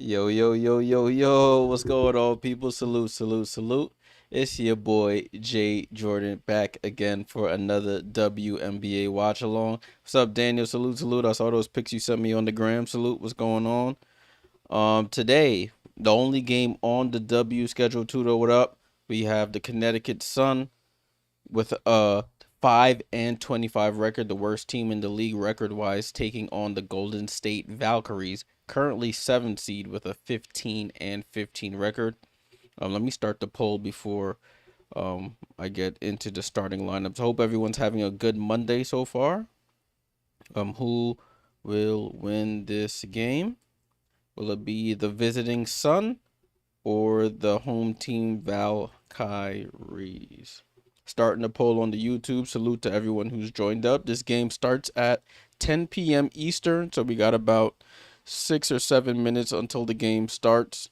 Yo, yo, yo, yo, yo, what's going on, people? Salute, salute, salute. It's your boy, Jay Jordan, back again for another WNBA watch along. What's up, Daniel? Salute, salute. I saw those pics you sent me on the gram. Salute, what's going on? Today, the only game on the W schedule, Tudo, what up? We have the Connecticut Sun with a 5-25 record, the worst team in the league record-wise, taking on the Golden State Valkyries, currently 7th seed with a 15-15 record. Let me start the poll before I get into the starting lineups. I hope everyone's having a good Monday so far. Who will win this game? Will it be the visiting Sun or the home team Valkyries? Starting the poll on the YouTube. Salute to everyone who's joined up. This game starts at 10 p.m. Eastern, so we got about 6 or 7 minutes until the game starts.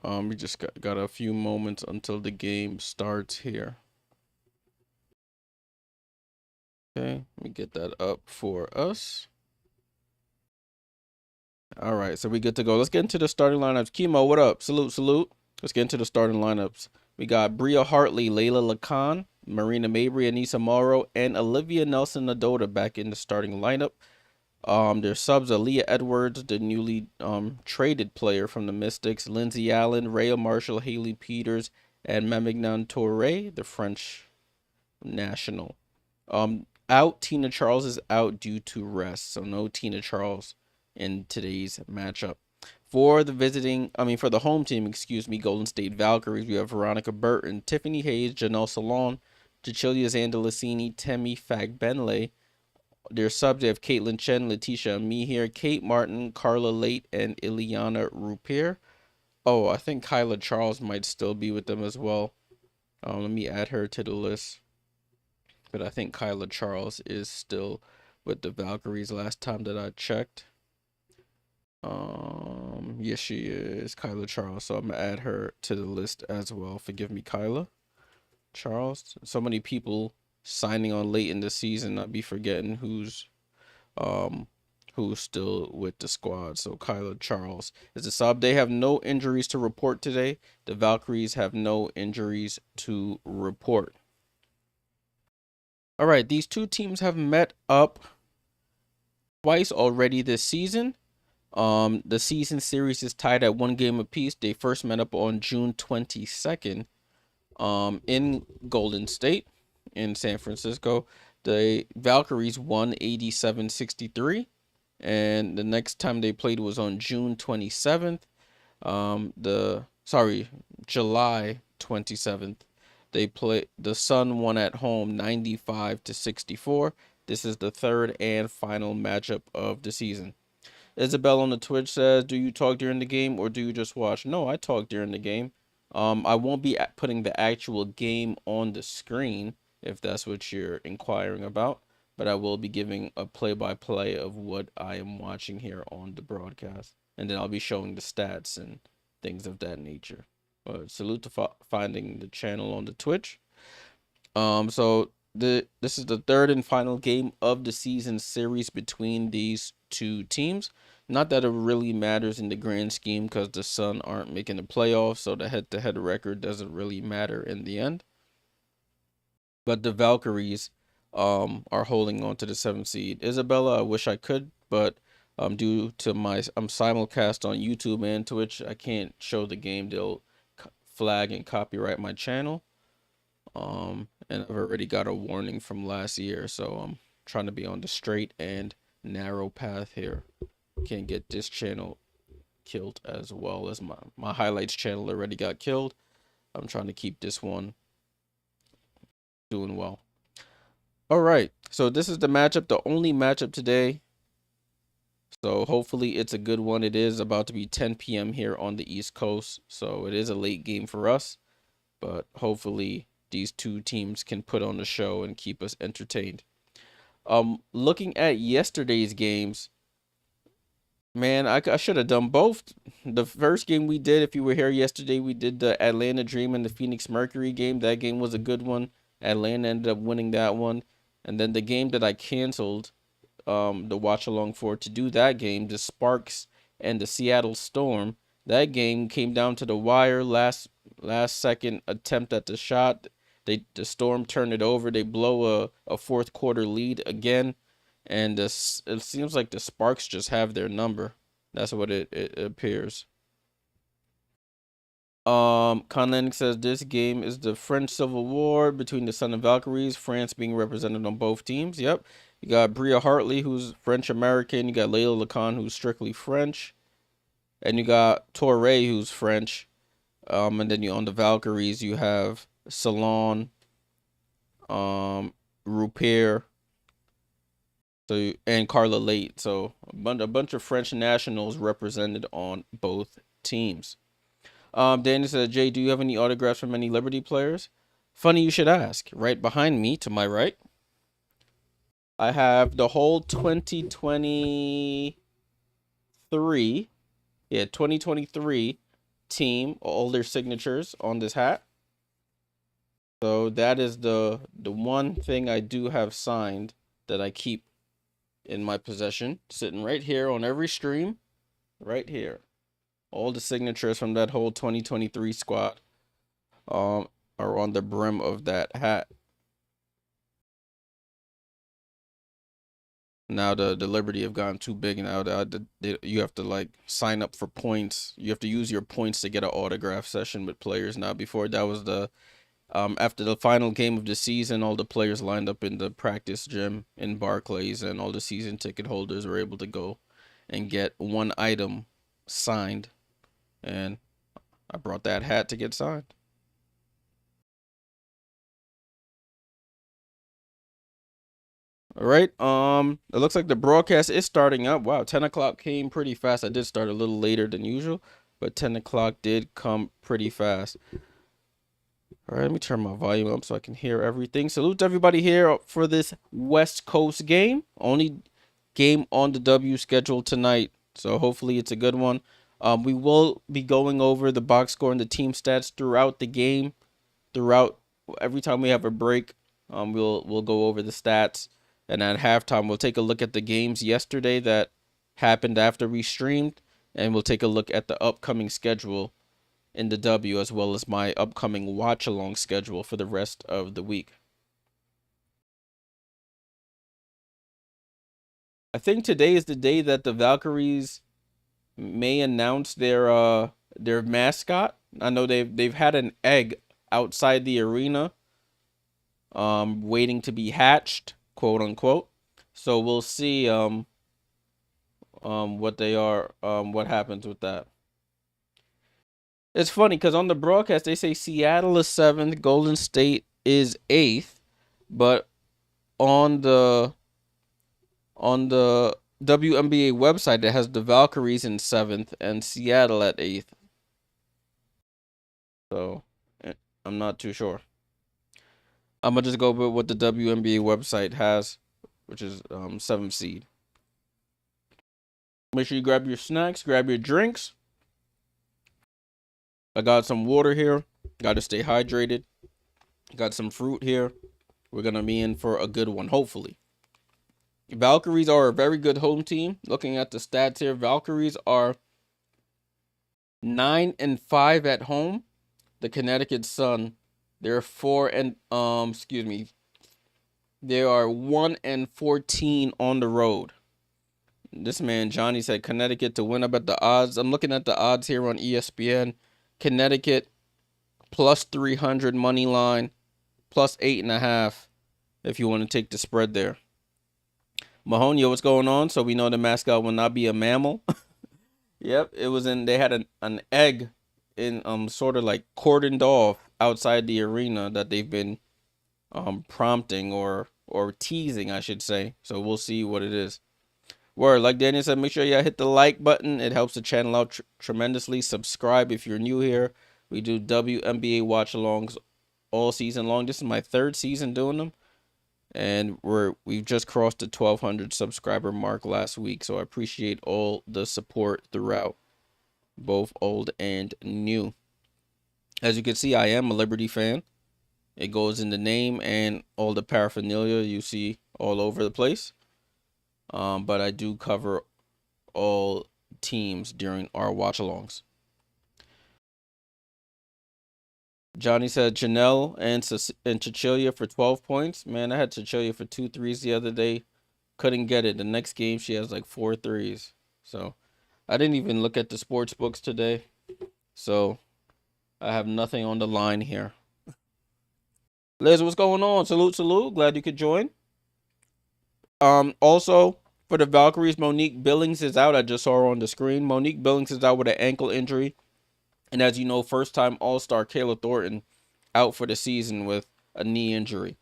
We just got a few moments until the game starts here. Okay, let me get that up for us. All right, so we good to go. Let's get into the starting lineups. Chemo, what up? Salute, salute. Let's get into the starting lineups. We got Bria Hartley, Layla Lacan, Marina Mabry, Anissa Morrow, and Olivia Nelson-Nadota back in the starting lineup. Their subs are Leah Edwards, the newly traded player from the Mystics, Lindsay Allen, Rhea Marshall, Haley Peters, and Mamignon Touré, the French national. Tina Charles is out due to rest, so no Tina Charles in today's matchup. For the home team, Golden State Valkyries, we have Veronica Burton, Tiffany Hayes, Janelle Salon, Cecilia Zandalicini, Temi Fagbenle. Their subs, they have Caitlin Chen, Letitia Mihir, Kate Martin, Carla Late, and Ileana Rupier. Oh, I think Kyla Charles might still be with them as well. Let me add her to the list. But I think Kyla Charles is still with the Valkyries last time that I checked. Yes, she is, Kyla Charles. So I'm gonna add her to the list as well. Forgive me, Kyla Charles. So many people signing on late in the season. I'd be forgetting who's still with the squad. So Kyla Charles is a sub. They have no injuries to report today. The Valkyries have no injuries to report. All right, these two teams have met up twice already this season. The season series is tied at 1 game apiece. They first met up on June 22nd in Golden State in San Francisco. The Valkyries won 87-63, and the next time they played was on June 27th. July 27th. The Sun won at home 95-64. This is the third and final matchup of the season. Isabel on the Twitch says, do you talk during the game or do you just watch? No, I talk during the game. I won't be putting the actual game on the screen if that's what you're inquiring about, but I will be giving a play-by-play of what I am watching here on the broadcast, and then I'll be showing the stats and things of that nature. But salute to finding the channel on the Twitch. This is the third and final game of the season series between these two teams. Not that it really matters in the grand scheme because the Sun aren't making the playoffs, so the head-to-head record doesn't really matter in the end. But the Valkyries are holding on to the 7th seed. Isabella, I wish I could, but due to I'm simulcast on YouTube and Twitch, I can't show the game. They'll flag and copyright my channel. And I've already got a warning from last year, so I'm trying to be on the straight and narrow path here. Can't get this channel killed as well as my highlights channel already got killed. I'm trying to keep this one doing well. All right, so this is the matchup, the only matchup today. So hopefully it's a good one. It is about to be 10 p.m. here on the East Coast, so it is a late game for us, but hopefully these two teams can put on the show and keep us entertained. Looking at yesterday's games, man, I should have done both. The first game we did, if you were here yesterday, we did the Atlanta Dream and the Phoenix Mercury game. That game was a good one. Atlanta ended up winning that one. And then the game that I canceled, the watch along for to do that game, the Sparks and the Seattle Storm, That game came down to the wire. Last second attempt at the shot. The Storm turned it over. They blow a fourth quarter lead again, and it seems like the Sparks just have their number. That's what it appears. Conlenic says this game is the French Civil War between the Sun and Valkyries, France being represented on both teams. Yep. You got Bria Hartley, who's French American. You got Layla Lacan, who's strictly French. And you got Torre, who's French. And then on the Valkyries, you have Salon, Rupert, and Carla Late. So a bunch of French nationals represented on both teams. Danny said, Jay, do you have any autographs from any Liberty players? Funny you should ask. Right behind me, to my right, I have the whole 2023, 2023 team, all their signatures on this hat. So that is the one thing I do have signed that I keep in my possession, sitting right here on every stream, right here. All the signatures from that whole 2023 squad are on the brim of that hat. Now the Liberty have gotten too big now. You have to like sign up for points. You have to use your points to get an autograph session with players now. Before that was the after the final game of the season, all the players lined up in the practice gym in Barclays, and all the season ticket holders were able to go and get one item signed. And I brought that hat to get signed. All right. It looks like the broadcast is starting up. Wow, 10 o'clock came pretty fast. I did start a little later than usual, but 10 o'clock did come pretty fast. All right, let me turn my volume up so I can hear everything. Salute to everybody here for this West Coast game. Only game on the W schedule tonight, so hopefully it's a good one. We will be going over the box score and the team stats throughout the game. Throughout every time we have a break, we'll go over the stats, and at halftime we'll take a look at the games yesterday that happened after we streamed, and we'll take a look at the upcoming schedule in the W, as well as my upcoming watch-along schedule for the rest of the week. I think today is the day that the Valkyries may announce their mascot. I know they've had an egg outside the arena, waiting to be hatched, quote unquote. So we'll see what they are, what happens with that. It's funny because on the broadcast they say Seattle is 7th, Golden State is 8th, but on the WNBA website it has the Valkyries in 7th and Seattle at 8th. So I'm not too sure. I'm gonna just go with what the WNBA website has, which is 7th seed. Make sure you grab your snacks, grab your drinks. I got some water here. Got to stay hydrated. Got some fruit here. We're going to be in for a good one, hopefully. Valkyries are a very good home team. Looking at the stats here, Valkyries are 9-5 at home. The Connecticut Sun, they're 1-14 on the road. This man Johnny said Connecticut to win. I bet the odds. I'm looking at the odds here on ESPN. Connecticut plus 300 money line, plus 8.5 if you want to take the spread there. Mahonia, what's going on? So we know the mascot will not be a mammal. Yep, it was in. They had an egg in sort of like cordoned off outside the arena that they've been prompting or teasing, I should say. So we'll see what it is. Word, like Daniel said, make sure you hit the like button. It helps the channel out tremendously. Subscribe if you're new here. We do WNBA watch-alongs all season long. This is my 3rd season doing them, and we've just crossed the 1,200 subscriber mark last week. So I appreciate all the support throughout, both old and new. As you can see, I am a Liberty fan. It goes in the name and all the paraphernalia you see all over the place. But I do cover all teams during our watch-alongs. Johnny said Janelle and Cecilia for 12 points. Man, I had Cecilia for 2 threes the other day. Couldn't get it. The next game, she has like 4 threes. So I didn't even look at the sports books today. So I have nothing on the line here. Liz, what's going on? Salute, salute. Glad you could join. Also for the Valkyries, Monique Billings is out. I just saw her on the screen. Monique Billings is out with an ankle injury. And as you know, first time All-Star Kayla Thornton out for the season with a knee injury.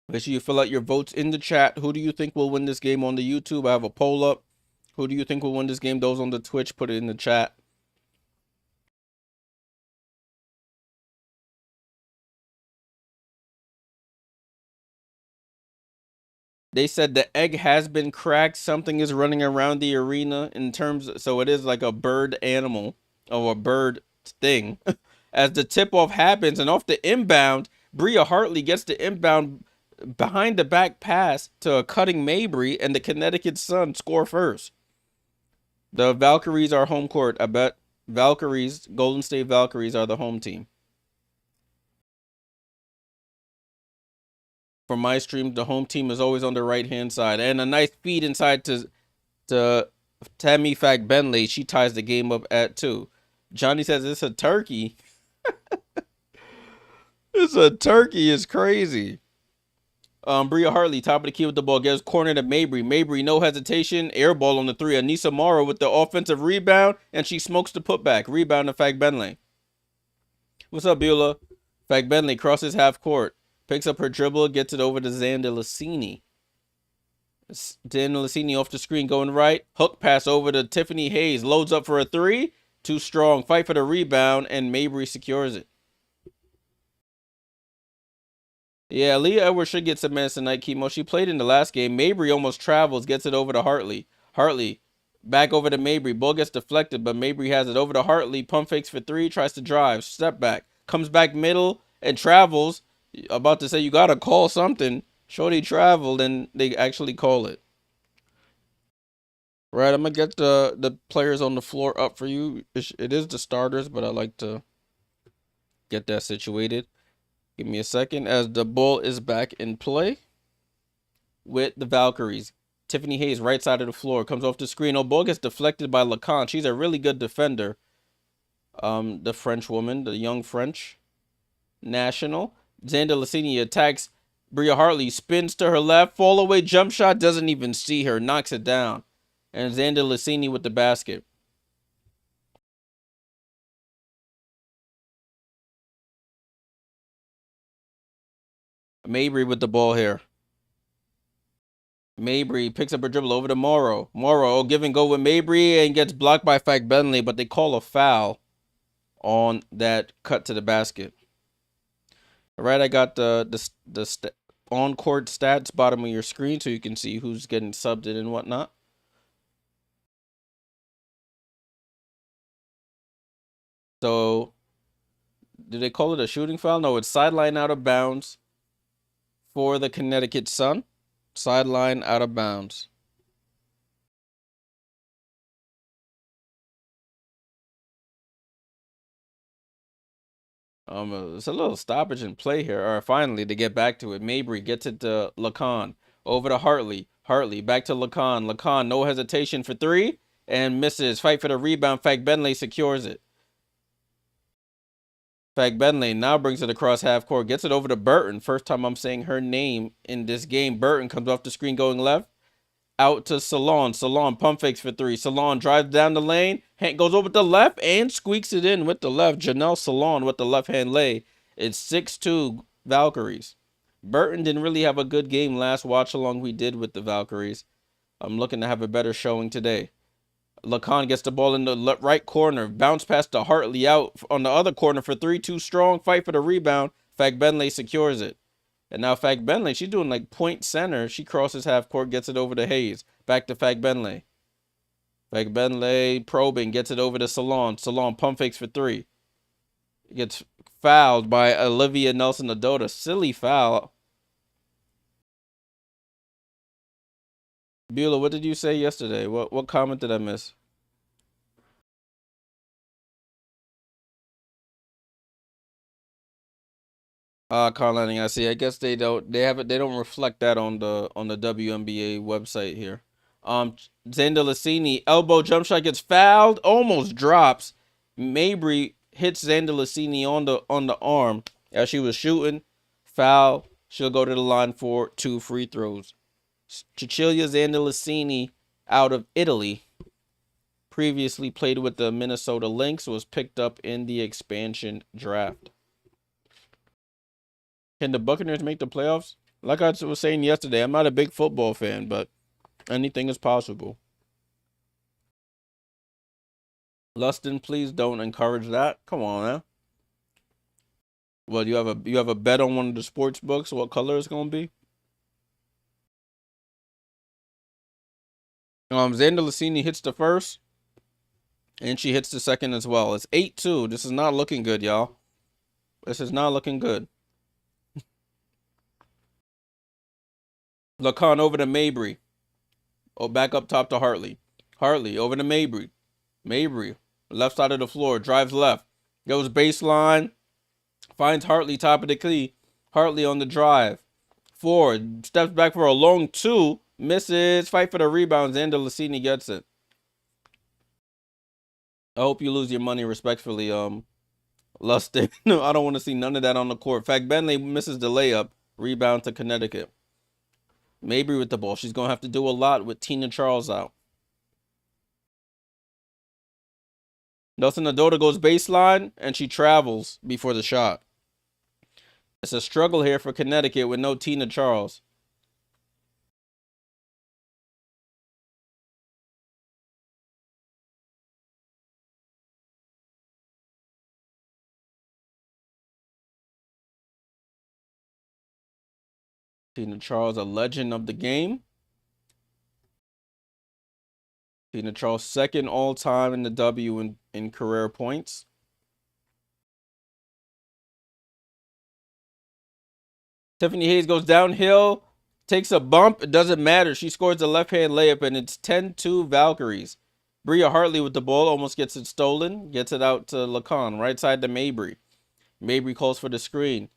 Make sure you fill out your votes in the chat. Who do you think will win this game on the YouTube? I have a poll up. Who do you think will win this game? Those on the Twitch, put it in the chat. They said the egg has been cracked. Something is running around the arena in terms so it is like a bird animal or a bird thing. As the tip-off happens and off the inbound, Bria Hartley gets the inbound behind the back pass to a cutting Mabry, and the Connecticut Sun score first. The Valkyries are home court. I bet Valkyries, Golden State Valkyries are the home team. For my stream, the home team is always on the right-hand side. And a nice feed inside to Tammy Fact Bentley. She ties the game up at 2. Johnny says it's a turkey. It's a turkey. It's crazy. Bria Hartley, top of the key with the ball, gets corner to Mabry. Mabry, no hesitation, air ball on the 3. Anissa Morrow with the offensive rebound, and she smokes the putback. Rebound to Fact Bentley. What's up, Beulah? Fact Bentley crosses half court, picks up her dribble, gets it over to Xander Lassini. Xander Lassini off the screen, going right. Hook pass over to Tiffany Hayes, loads up for a 3. Too strong, fight for the rebound, and Mabry secures it. Yeah, Leah Edwards should get some minutes tonight, Chemo. She played in the last game. Mabry almost travels, gets it over to Hartley. Hartley, back over to Mabry. Ball gets deflected, but Mabry has it over to Hartley. Pump fakes for 3, tries to drive. Step back. Comes back middle and travels. About to say, you got to call something. Shorty traveled, and they actually call it. Right, I'm going to get the players on the floor up for you. It is the starters, but I like to get that situated. Give me a second as the ball is back in play with the Valkyries. Tiffany Hayes, right side of the floor, comes off the screen. Oh, ball gets deflected by Lacan. She's a really good defender. The French woman, the young French national. Xander Lassini attacks Bria Hartley, spins to her left, fall away jump shot, doesn't even see her, knocks it down. And Xander Lassini with the basket. Mabry with the ball here. Mabry picks up her dribble over to Morrow. Morrow, give and go with Mabry and gets blocked by Fact Bentley, but they call a foul on that cut to the basket. All right, I got the on-court stats bottom of your screen so you can see who's getting subbed in and whatnot. So, do they call it a shooting foul? No, it's sideline out of bounds for the Connecticut Sun. Sideline out of bounds. It's a little stoppage in play here. All right, finally, to get back to it, Mabry gets it to Lacan. Over to Hartley. Hartley, back to Lacan. Lacan, no hesitation for 3, and misses. Fight for the rebound. Fact Bentley secures it. Fact Bentley now brings it across half court. Gets it over to Burton. First time I'm saying her name in this game. Burton comes off the screen going left. Out to Salon. Salon pump fakes for 3. Salon drives down the lane. Goes over the left and squeaks it in with the left. Janelle Salon with the left-hand lay. It's 6-2 Valkyries. Burton didn't really have a good game last watch-along we did with the Valkyries. I'm looking to have a better showing today. Lacan gets the ball in the right corner. Bounce pass to Hartley out on the other corner for 3. Too strong. Fight for the rebound. Fact Bentley secures it. And now Fact Bentley, she's doing like point center. She crosses half court, gets it over to Hayes. Back to Fact Bentley. Fact Bentley probing, gets it over to Salon. Salon pump fakes for 3. Gets fouled by Olivia Nelson-Adota. Silly foul. Beulah, what did you say yesterday? What comment did I miss? Car landing, I see. I guess they don't reflect that on the WNBA website here. Xander Lassini, elbow jump shot gets fouled, almost drops. Mabry hits Xander Lassini on the arm as she was shooting. Foul. She'll go to the line for 2 free throws. Cecilia Xander Lassini out of Italy. Previously played with the Minnesota Lynx, was picked up in the expansion draft. Can the Buccaneers make the playoffs? Like I was saying yesterday, I'm not a big football fan, but anything is possible. Lustin, please don't encourage that. Come on, man. Well, you have a bet on one of the sports books? What color it's gonna be? Xander Lassini hits the first, and she hits the second as well. It's 8-2. This is not looking good, y'all. This is not looking good. Lacan over to Mabry. Oh, back up top to Hartley. Hartley over to Mabry. Mabry, left side of the floor, drives left. Goes baseline. Finds Hartley top of the key. Hartley on the drive. Forward. Steps back for a long 2. Misses. Fight for the rebounds. Xander Lassini gets it. I hope you lose your money respectfully, Lustig. No, I don't want to see none of that on the court. Fact, Bentley misses the layup. Rebound to Connecticut. Mabry with the ball. She's going to have to do a lot with Tina Charles out. Nelson Adota goes baseline, and she travels before the shot. It's a struggle here for Connecticut with no Tina Charles. Tina Charles, a legend of the game. Tina Charles, second all-time in the W in career points. Tiffany Hayes goes downhill, takes a bump. It doesn't matter. She scores a left-hand layup, and it's 10-2 Valkyries. Bria Hartley with the ball, almost gets it stolen. Gets it out to Lacan, right side to Mabry. Mabry calls for the screen.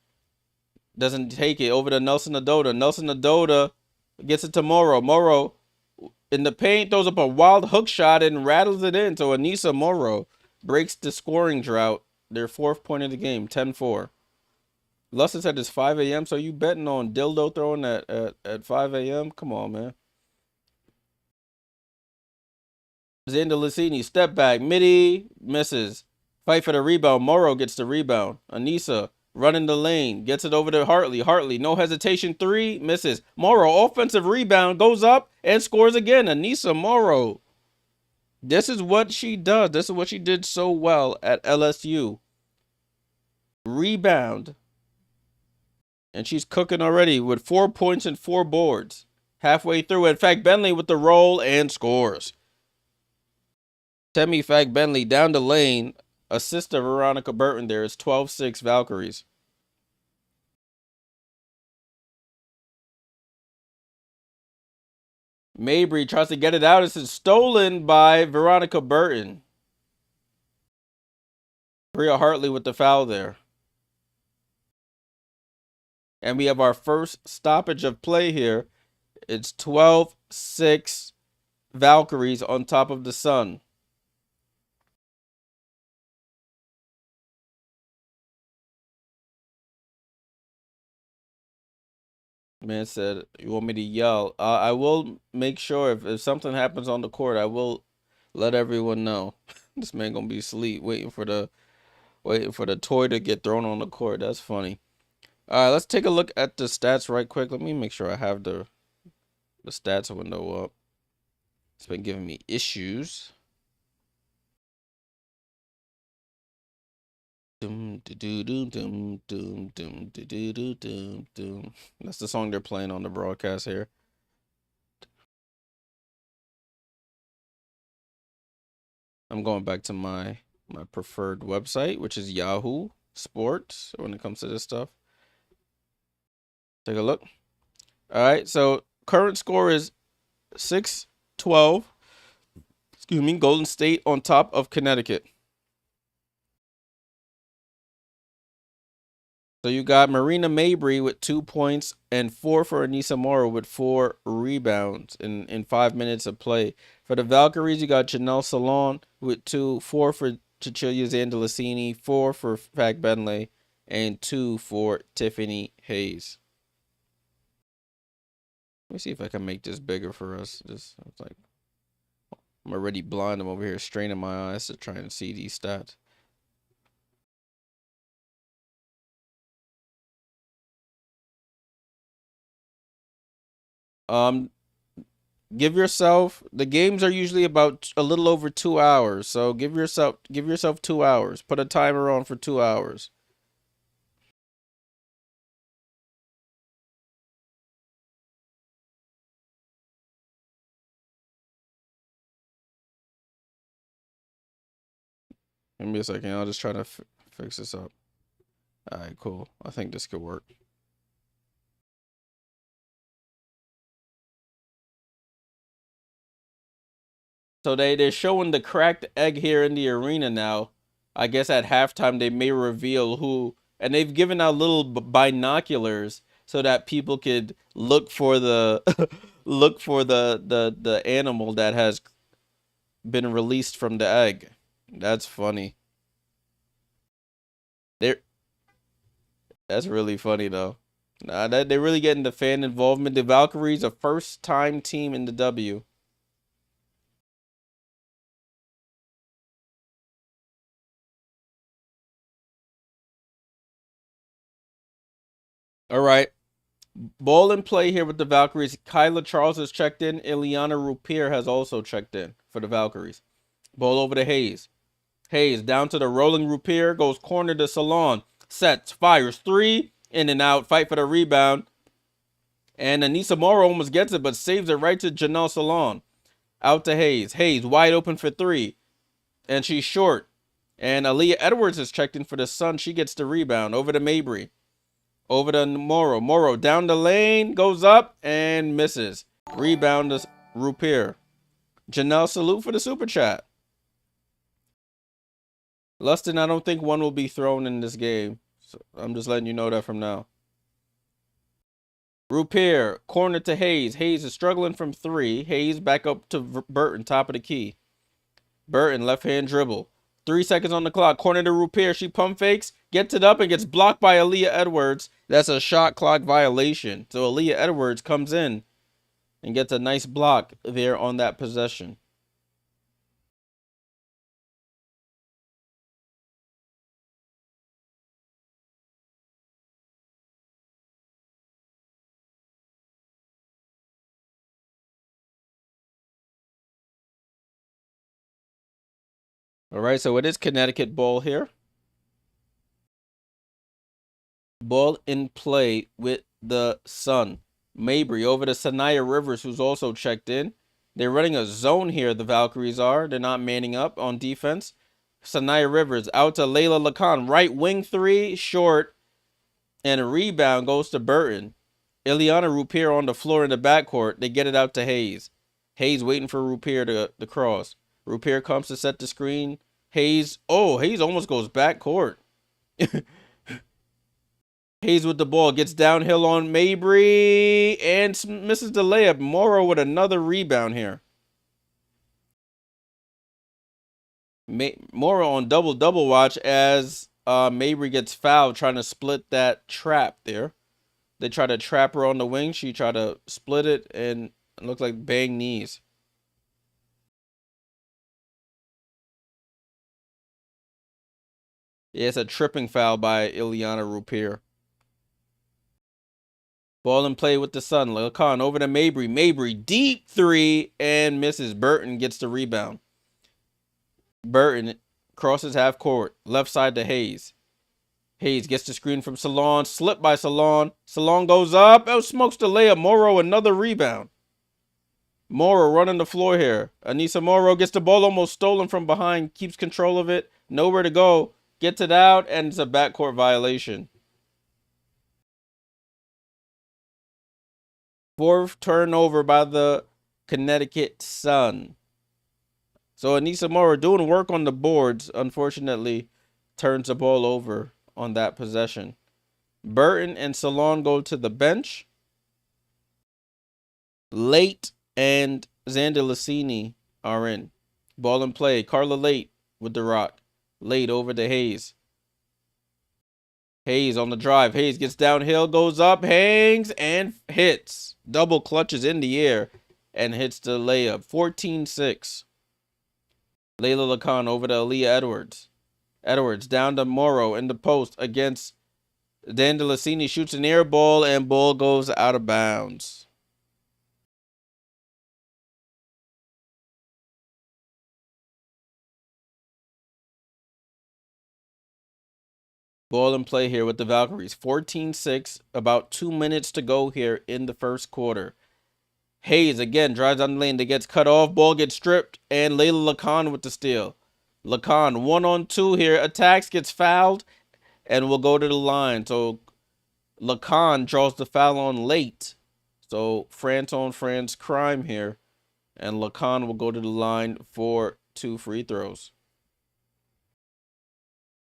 Doesn't take it. Over to Nelson Adota. Nelson Adota gets it to Morrow. Morrow in the paint throws up a wild hook shot and rattles it in. So Anissa Morrow breaks the scoring drought. Their 4th point of the game, 10-4. Lustin said it's 5 a.m. So you betting on dildo throwing at 5 a.m.? Come on, man. Xander Lassini, step back. Midi misses. Fight for the rebound. Morrow gets the rebound. Anissa running the lane. Gets it over to Hartley. Hartley, no hesitation. 3, misses. Morrow, offensive rebound. Goes up and scores again. Anissa Morrow. This is what she does. This is what she did so well at LSU. Rebound. And she's cooking already with 4 points and 4 boards. Halfway through. In fact, Bentley with the roll and scores. Temi Fact Bentley down the lane. Assist to Veronica Burton there is 12-6 Valkyries. Mabry tries to get it out. It's stolen by Veronica Burton. Bria Hartley with the foul there. And we have our first stoppage of play here. It's 12-6 Valkyries on top of the Sun. Man said, you want me to yell? I will make sure if something happens on the court, I will let everyone know. This man gonna be asleep waiting for the toy to get thrown on the court. That's funny. All right, let's take a look at the stats right quick. Let me make sure I have the stats window up. It's been giving me issues. That's the song they're playing on the broadcast here. I'm going back to my preferred website, which is Yahoo Sports when it comes to this stuff. Take a look. All right, so current score is 6-12. Excuse me. Golden State on top of Connecticut. So you got Marina Mabrey with 2 points and 4 for Anissa Morrow with 4 rebounds in 5 minutes of play. For the Valkyries, you got Janelle Salon with 2, 4 for Cecilia Zandalicini, 4 for Pac Benley, and 2 for Tiffany Hayes. Let me see if I can make this bigger for us. Just it's like I'm already blind. I'm over here straining my eyes to try and see these stats. Give yourself, the games are usually about a little over 2 hours, so give yourself 2 hours. Put a timer on for 2 hours. Give me a second. I'll just try to fix this up. All right, cool. I think this could work. So they're showing the cracked egg here in the arena now. I guess at halftime they may reveal who, and they've given out little binoculars so that people could look for the look for the animal that has been released from the egg. That's funny. They're That's really funny though. They're really getting the fan involvement. The Valkyries, a first-time team in the W. All right. Ball in play here with the Valkyries. Kyla Charles has checked in. Ileana Rupier has also checked in for the Valkyries. Ball over to Hayes. Hayes down to the rolling Rupier. Goes corner to Salon. Sets. Fires. 3. In and out. Fight for the rebound. And Anissa Morrow almost gets it, but saves it right to Janelle Salon. Out to Hayes. Hayes wide open for 3. And she's short. And Aaliyah Edwards is checked in for the Sun. She gets the rebound. Over to Mabrey. Over to Morrow. Morrow down the lane. Goes up and misses. Rebound to Rupier. Janelle, salute for the super chat. Lustin, I don't think one will be thrown in this game. So I'm just letting you know that from now. Rupier, corner to Hayes. Hayes is struggling from 3. Hayes back up to Burton, top of the key. Burton, left hand dribble. 3 seconds on the clock. Corner to Rupier. She pump fakes, gets it up, and gets blocked by Aaliyah Edwards. That's a shot clock violation. So Aaliyah Edwards comes in and gets a nice block there on that possession. All right, so it is Connecticut ball here. Ball in play with the Sun. Mabrey over to Sanaya Rivers, who's also checked in. They're running a zone here, the Valkyries are. They're not manning up on defense. Sanaya Rivers out to Layla Lacan. Right wing 3, short. And a rebound goes to Burton. Ileana Rupier on the floor in the backcourt. They get it out to Hayes. Hayes waiting for Rupier to cross. Rupier comes to set the screen. Hayes almost goes backcourt. Hayes with the ball, gets downhill on Mabrey and misses the layup. Morrow with another rebound here. Morrow on double watch as Mabrey gets fouled trying to split that trap there. They try to trap her on the wing. She tried to split it and it looked like bang knees. Yeah, it's a tripping foul by Ileana Rupier. Ball in play with the Sun. Lacan over to Mabrey. Mabrey deep 3 and misses. Burton gets the rebound. Burton crosses half court. Left side to Hayes. Hayes gets the screen from Salon. Slip by Salon. Salon goes up. Oh, smokes the layup. Morrow another rebound. Morrow running the floor here. Anissa Morrow gets the ball almost stolen from behind. Keeps control of it. Nowhere to go. Gets it out and it's a backcourt violation. 4th turnover by the Connecticut Sun. So Anisimura doing work on the boards, unfortunately, turns the ball over on that possession. Burton and Salon go to the bench. Late and Xander Lassini are in. Ball in play. Carla Late with the rock. Late over to Hayes. Hayes on the drive. Hayes gets downhill, goes up, hangs, and hits. Double clutches in the air and hits the layup. 14-6. Layla Lacan over to Aaliyah Edwards. Edwards down to Morrow in the post against Dan DeLassini. Shoots an air ball and ball goes out of bounds. Ball in play here with the Valkyries. 14-6. About 2 minutes to go here in the first quarter. Hayes again drives down the lane. That gets cut off. Ball gets stripped. And Layla Lacan with the steal. Lacan 1-on-2 here. Attacks, gets fouled, and will go to the line. So Lacan draws the foul on Late. So France on France crime here. And Lacan will go to the line for 2 free throws.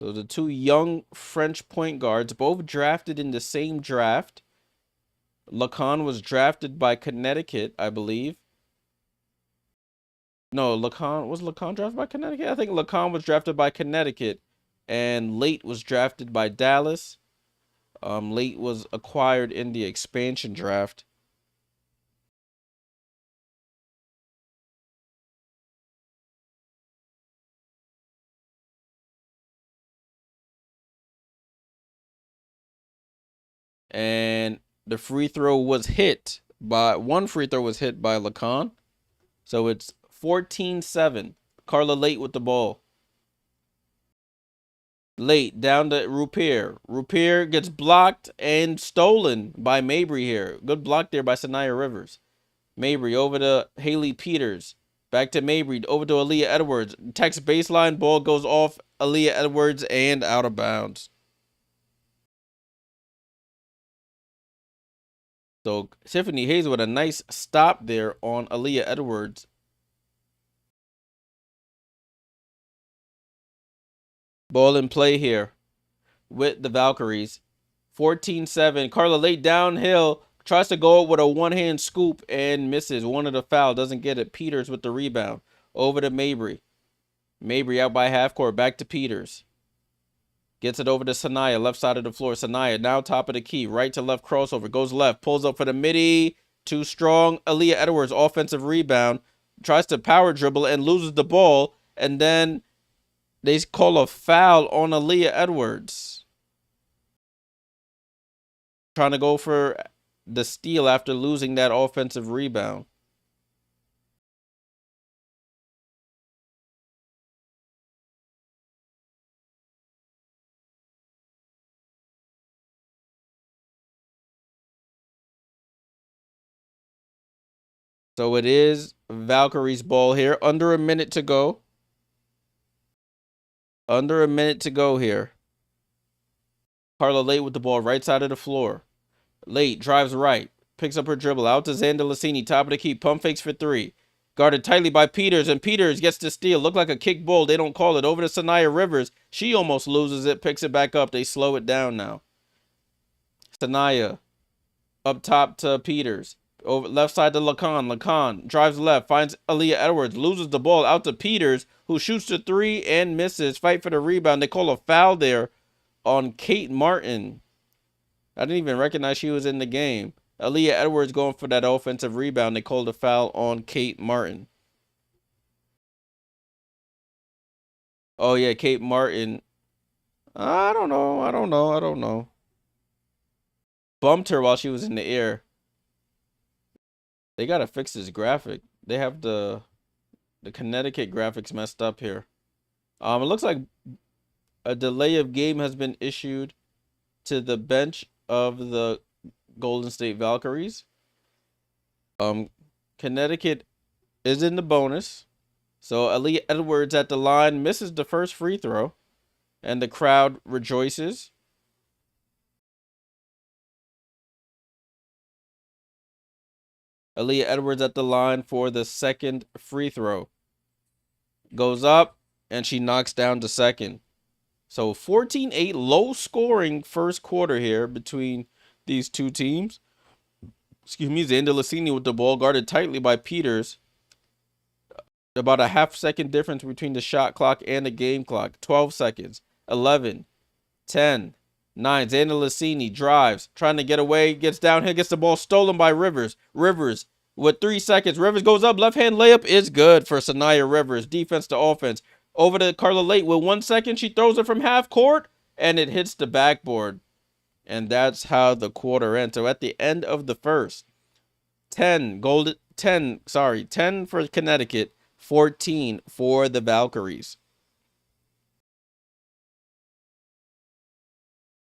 So the 2 young French point guards, both drafted in the same draft. Lacan was drafted by Connecticut, I believe. No, was Lacan drafted by Connecticut? I think Lacan was drafted by Connecticut, and Late was drafted by Dallas. Late was acquired in the expansion draft. And the free throw was hit by one free throw was hit by Lacan. So it's 14-7. Carla Late with the ball. Late down to Rupier. Rupier gets blocked and stolen by Mabry here. Good block there by Sanaya Rivers. Mabry over to Haley Peters. Back to Mabry. Over to Aaliyah Edwards. Tex baseline. Ball goes off Aaliyah Edwards and out of bounds. So Tiffany Hayes with a nice stop there on Aaliyah Edwards. Ball in play here with the Valkyries. 14-7. Carla Late downhill. Tries to go with a one-hand scoop and misses. One of the foul. Doesn't get it. Peters with the rebound. Over to Mabry. Mabry out by half court. Back to Peters. Gets it over to Sanaya. Left side of the floor. Sanaya now top of the key. Right to left crossover. Goes left. Pulls up for the midi. Too strong. Aaliyah Edwards. Offensive rebound. Tries to power dribble and loses the ball. And then they call a foul on Aaliyah Edwards. Trying to go for the steal after losing that offensive rebound. So it is Valkyrie's ball here. Under a minute to go. Under a minute to go here. Carla Late with the ball, right side of the floor. Late drives right. Picks up her dribble. Out to Xander Lassini. Top of the key. Pump fakes for 3. Guarded tightly by Peters. And Peters gets the steal. Looked like a kick ball. They don't call it. Over to Sanaya Rivers. She almost loses it. Picks it back up. They slow it down now. Sanaya. Up top to Peters. Over left side to Lacan. Lacan drives left. Finds Aaliyah Edwards. Loses the ball. Out to Peters, who shoots the 3 and misses. Fight for the rebound. They call a foul there on Kate Martin. I didn't even recognize she was in the game. Aaliyah Edwards going for that offensive rebound. They called a foul on Kate Martin. Oh, yeah, Kate Martin. I don't know. Bumped her while she was in the air. They got to fix this graphic. They have the Connecticut graphics messed up here. It looks like a delay of game has been issued to the bench of the Golden State Valkyries. Connecticut is in the bonus. So Aaliyah Edwards at the line misses the first free throw, and the crowd rejoices. Aaliyah Edwards at the line for the second free throw. Goes up, and she knocks down the second. So 14-8, low scoring first quarter here between these two teams. Excuse me, Zandalicini with the ball, guarded tightly by Peters. About a half-second difference between the shot clock and the game clock. 12 seconds. 11, 10, 9. Zandalicini drives, trying to get away, gets downhill, gets the ball stolen by Rivers. Rivers with 3 seconds. Rivers goes up, left-hand layup is good for Sanaya Rivers. Defense to offense. Over to Carla Late with 1 second. She throws it from half court, and it hits the backboard. And that's how the quarter ends. So at the end of the first, 10 for Connecticut, 14 for the Valkyries.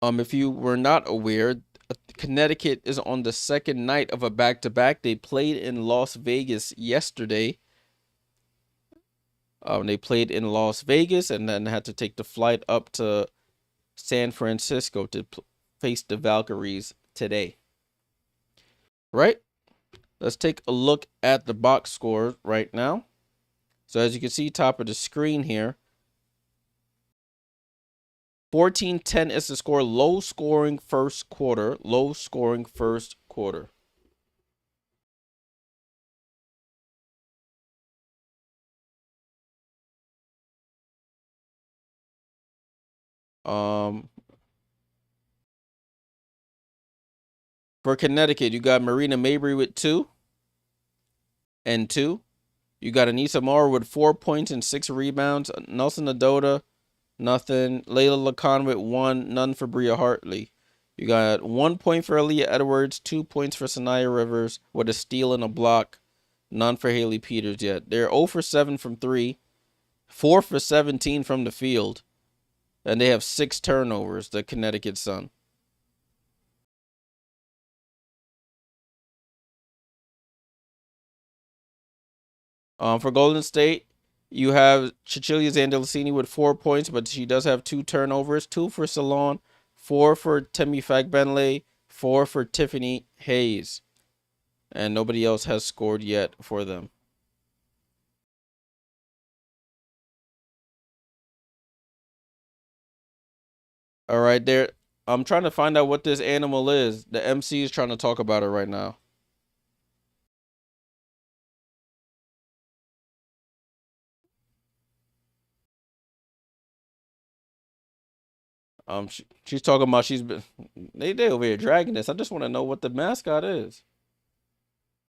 If you were not aware, Connecticut is on the second night of a back-to-back. They played in Las Vegas yesterday. They played in Las Vegas and then had to take the flight up to San Francisco to face the Valkyries today. Right? Let's take a look at the box score right now. So as you can see, top of the screen here, 14-10 is the score. Low scoring first quarter. Low scoring first quarter. For Connecticut, you got Marina Mabry with 2 and 2. You got Anissa Morrow with 4 points and 6 rebounds. Nelson Adota, nothing. Layla Lacan with 1, none for Bria Hartley. You got 1 point for Aaliyah Edwards, 2 points for Sanaya Rivers with a steal and a block. None for Haley Peters yet. They're 0 for 7 from 3, 4 for 17 from the field, and they have 6 turnovers, the Connecticut Sun. For Golden State, you have Cecilia Zandalicini with 4 points, but she does have 2 turnovers. 2 for Salon, 4 for Temi Fagbenle, 4 for Tiffany Hayes. And nobody else has scored yet for them. All right, there. I'm trying to find out what this animal is. The MC is trying to talk about it right now. She's talking about they over here dragging this. I just want to know what the mascot is.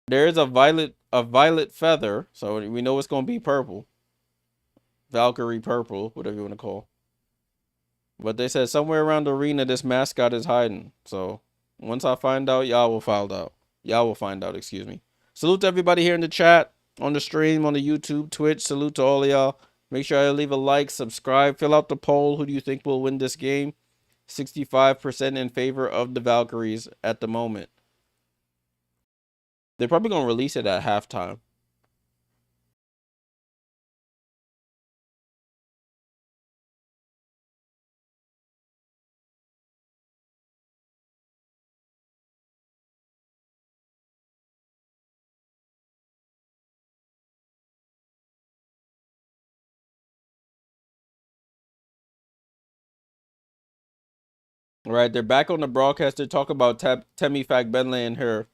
There is a violet feather, so we know it's gonna be purple. Valkyrie purple, whatever you want to call. But they said somewhere around the arena this mascot is hiding. So once I find out, y'all will find out. Y'all will find out, excuse me. Salute to everybody here in the chat, on the stream, on the YouTube, Twitch. Salute to all of y'all. Make sure you leave a like, subscribe, fill out the poll. Who do you think will win this game? 65% in favor of the Valkyries at the moment. They're probably going to release it at halftime. All right, they're back on the broadcast. They're talking about Temi Fagbenle and her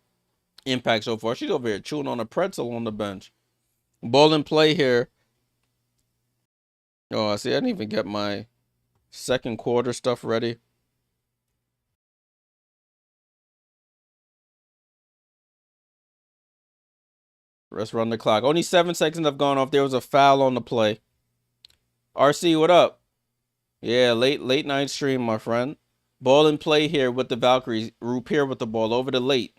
impact so far. She's over here chewing on a pretzel on the bench. Ball in play here. Oh, I see. I didn't even get my second quarter stuff ready. Let's run the clock. Only 7 seconds have gone off. There was a foul on the play. RC, what up? Yeah, late night stream, my friend. Ball in play here with the Valkyries. Rupier with the ball over to Late.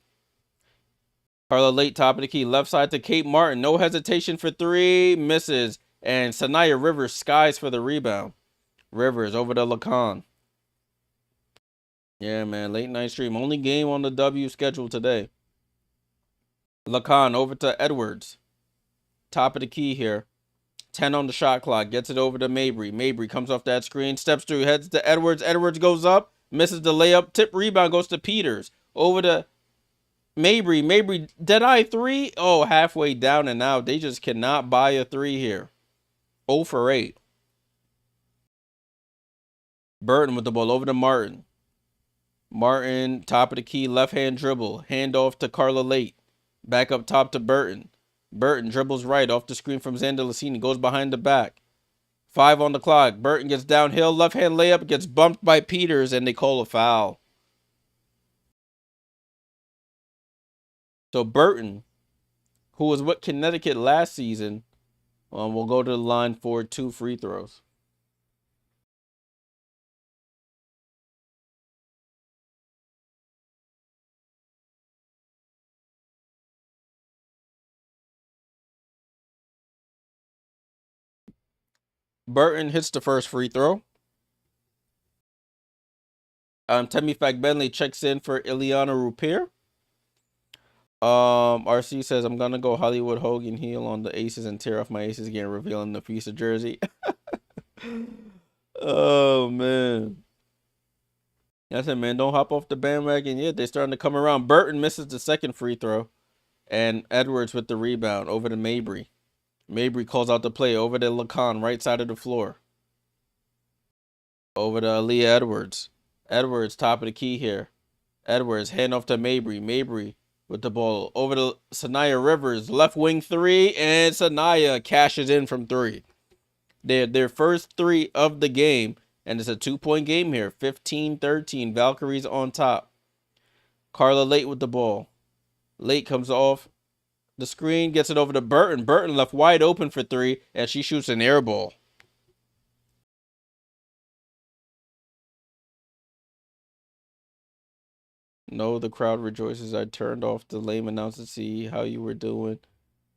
Carla Late, top of the key. Left side to Kate Martin. No hesitation for 3. Misses. And Sanaya Rivers skies for the rebound. Rivers over to Lacan. Yeah, man. Late night stream. Only game on the W schedule today. Lacan over to Edwards. Top of the key here. 10 on the shot clock. Gets it over to Mabry. Mabry comes off that screen. Steps through. Heads to Edwards. Edwards goes up. Misses the layup. Tip rebound goes to Peters. Over to Mabry, dead-eye three. Oh, halfway down and out. They just cannot buy a three here. 0 for 8. Burton with the ball over to Martin. Martin, top of the key, left-hand dribble. Hand off to Carla Late. Back up top to Burton. Burton dribbles right off the screen from Zandalicini. Goes behind the back. 5 on the clock. Burton gets downhill. Left-hand layup. Gets bumped by Peters, and they call a foul. So Burton, who was with Connecticut last season, will go to the line for 2 free throws. Burton hits the first free throw. Temi Fagbenley checks in for Ileana Rupier. RC says, I'm gonna go Hollywood Hogan heel on the Aces and tear off my Aces again, revealing the piece of jersey. Oh man. That's it, man. Don't hop off the bandwagon yet. They're starting to come around. Burton misses the second free throw. And Edwards with the rebound over to Mabry. Mabry calls out the play over to Lacan, right side of the floor. Over to Aaliyah Edwards. Edwards, top of the key here. Edwards, hand off to Mabry. Mabry with the ball over to Sanaya Rivers. Left wing three, and Sanaya cashes in from 3. Their first 3 of the game, and it's a 2-point game here. 15-13. Valkyries on top. Carla Late with the ball. Late comes off the screen, gets it over to Burton. Burton left wide open for 3, and she shoots an air ball. No, the crowd rejoices. I turned off the lame announcer to see how you were doing.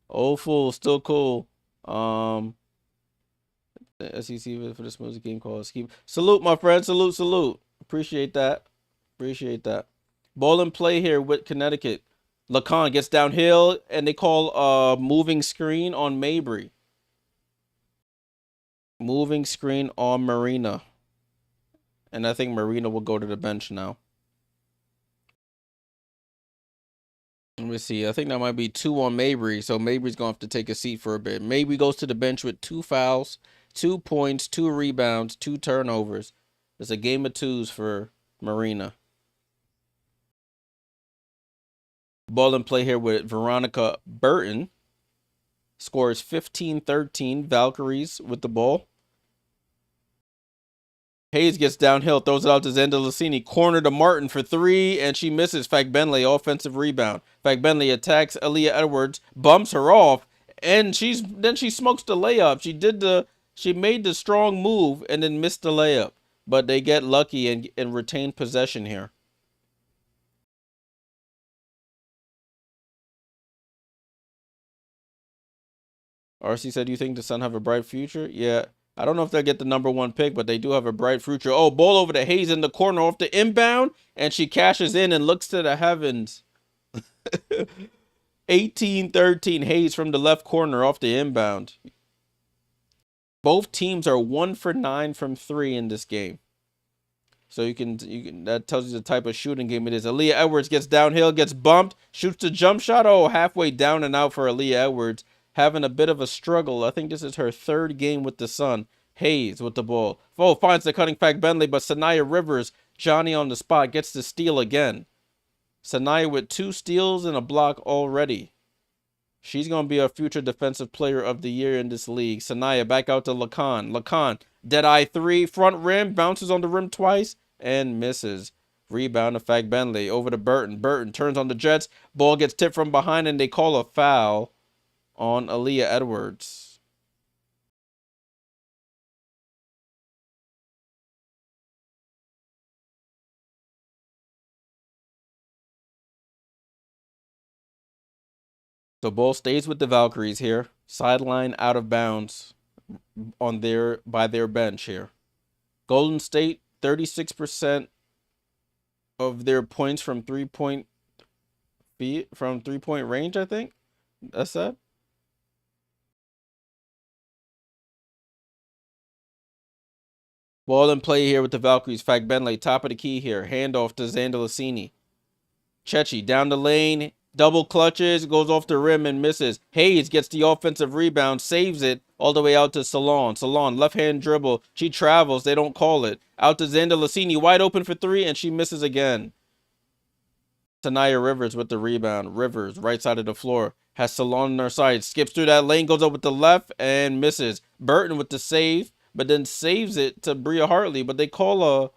Oh, fool, still cool. The SEC for the smoothest game called Scheme. Salute, my friend. Salute. Appreciate that. Ball in play here with Connecticut. Lacan gets downhill, and they call a moving screen on Mabry. Moving screen on Marina. And I think Marina will go to the bench now. Let me see. I think that might be 2 on Mabry. So Mabry's going to have to take a seat for a bit. Mabry goes to the bench with 2 fouls, 2 points, 2 rebounds, 2 turnovers. It's a game of 2s for Marina. Ball in play here with Veronica Burton. Scores 15-13. Valkyries with the ball. Hayes gets downhill, throws it out to Zandalicini. Corner to Martin for 3, and she misses. Fagbenley, offensive rebound. Fagbenley attacks Aaliyah Edwards, bumps her off, and she smokes the layup. She made the strong move and then missed the layup. But they get lucky and retain possession here. RC said, do you think the Sun have a bright future? Yeah. I don't know if they'll get the #1 pick, but they do have a bright future. Oh, ball over to Hayes in the corner off the inbound, and she cashes in and looks to the heavens. 18-13, Hayes from the left corner off the inbound. Both teams are 1 for 9 from 3 in this game. So you can that tells you the type of shooting game it is. Aaliyah Edwards gets downhill, gets bumped, shoots the jump shot. Oh, halfway down and out for Aaliyah Edwards. Having a bit of a struggle. I think this is her 3rd game with the Sun. Hayes with the ball. Oh, finds the cutting Fagbenley, but Sanaya Rivers, Johnny on the spot, gets the steal again. Sanaya with 2 steals and a block already. She's going to be a future defensive player of the year in this league. Sanaya back out to Lacan. Lacan, dead-eye 3, front rim, bounces on the rim twice, and misses. Rebound to Fagbenley, over to Burton. Burton turns on the Jets. Ball gets tipped from behind, and they call a foul on Aaliyah Edwards. So ball stays with the Valkyries here. Sideline out of bounds by their bench here. Golden State, 36% of their points from 3-point range, I think. That's that. Ball in play here with the Valkyries. Fagbenley, top of the key here. Handoff to Zandalicini. Chechi down the lane, double clutches, goes off the rim and misses. Hayes gets the offensive rebound, saves it all the way out to Salon. Salon, left-hand dribble. She travels. They don't call it. Out to Xander Lassini, wide open for three, and she misses again. Tanaya Rivers with the rebound. Rivers, right side of the floor. Has Salon on her side. Skips through that lane, goes up with the left, and misses. Burton with the save, but then saves it to Bria Hartley. But they call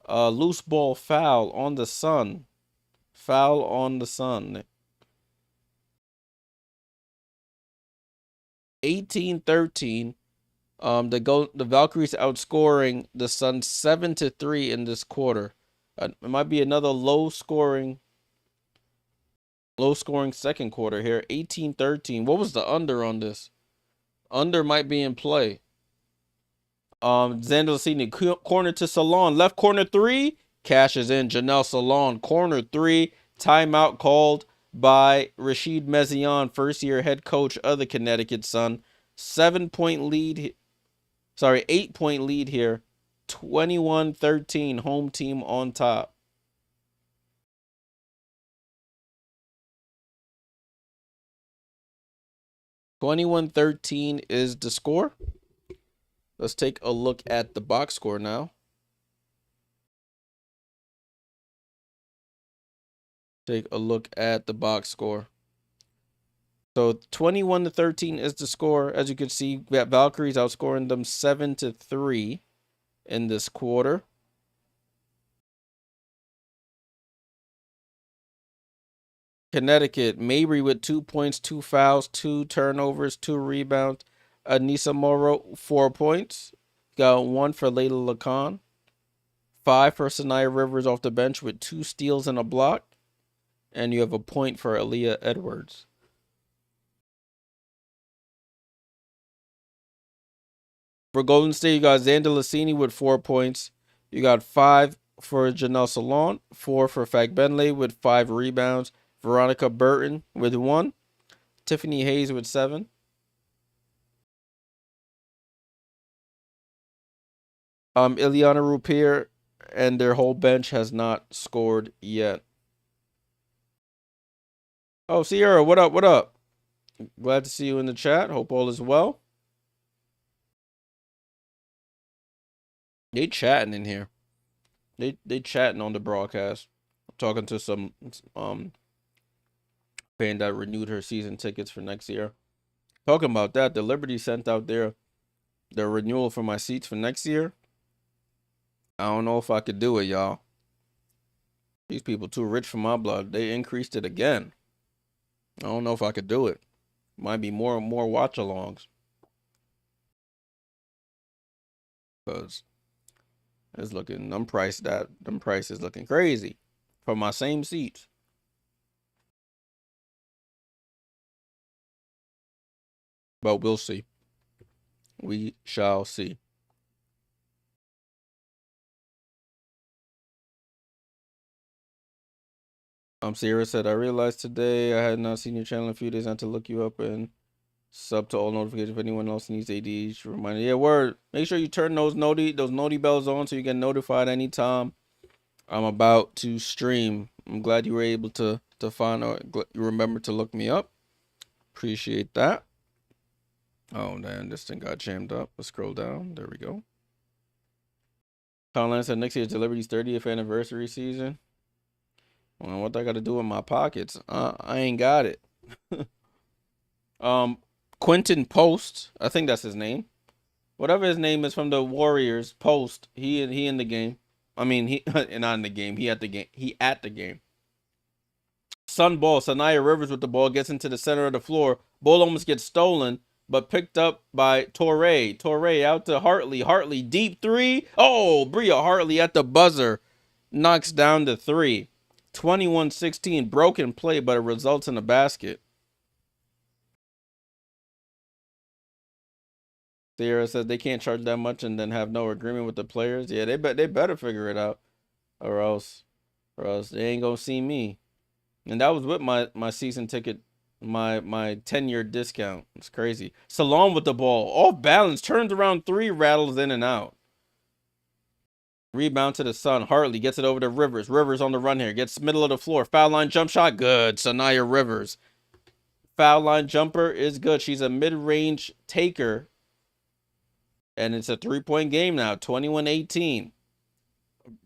a loose ball foul on the Sun. Foul on the Sun. 18-13. The Valkyries outscoring the Sun 7-3 in this quarter. It might be another low scoring second quarter here. 18-13. What was the under on this? Under might be in play. Xander Lassini, corner to Salon, left corner three, cashes in. Janelle Salon, corner three, timeout called by Rashid Mezion, first year head coach of the Connecticut Sun. 8-point lead here. 21-13, home team on top. (21-13) is the score. Let's take a look at the box score now. Take a look at the box score. So 21-13 is the score. As you can see, we got Valkyries outscoring them 7-3 in this quarter. Connecticut, Mabry with 2 points, 2 fouls, 2 turnovers, 2 rebounds. Anissa Morrow, 4 points. Got 1 for Layla Lacan. 5 for Sanaya Rivers off the bench with 2 steals and a block. And you have a point for Aaliyah Edwards. For Golden State, you got Xander Lassini with 4 points. You got 5 for Janelle Salon, 4 for Fag Benley with 5 rebounds. Veronica Burton with 1. Tiffany Hayes with 7. Ileana Rupier and their whole bench has not scored yet. Oh, Sierra, what up? What up? Glad to see you in the chat. Hope all is well. They chatting in here. They chatting on the broadcast. I'm talking to some fan that renewed her season tickets for next year. Talking about that, the Liberty sent out their renewal for my seats for next year. I don't know if I could do it, y'all. These people too rich for my blood. They increased it again. I don't know if I could do it. Might be more and more watch-alongs. Because it's looking, them prices looking crazy for my same seats. But we'll see. We shall see. Sierra said, I realized today I had not seen your channel in a few days. I had to look you up and sub to all notifications. If anyone else needs AD, reminder. Yeah, word. Make sure you turn those noti bells on so you get notified anytime I'm about to stream. I'm glad you were able to find out. You remember to look me up. Appreciate that. Oh man, this thing got jammed up. Let's scroll down. There we go. Colin said next year's the Liberty's 30th anniversary season. Well, what I got to do with my pockets? I ain't got it. Quentin Post, I think that's his name. Whatever his name is from the Warriors, Post. He in the game. I mean, he not in the game. He at the game. He at the game. Sun ball. Sanaya Rivers with the ball gets into the center of the floor. Ball almost gets stolen, but picked up by Torrey. Torrey out to Hartley. Hartley deep three. Oh, Bria Hartley at the buzzer knocks down the 3. 21-16, broken play, but it results in a basket. Sierra says they can't charge that much and then have no agreement with the players. Yeah, they better figure it out, or else they ain't gonna see me. And that was with my season ticket, my 10-year discount. It's crazy. Salon with the ball, off balance, turns around 3, rattles in and out. Rebound to the Sun. Hartley gets it over to Rivers. Rivers on the run here. Gets middle of the floor. Foul line jump shot. Good. Sanaya Rivers. Foul line jumper is good. She's a mid-range taker. And it's a 3-point game now. 21-18.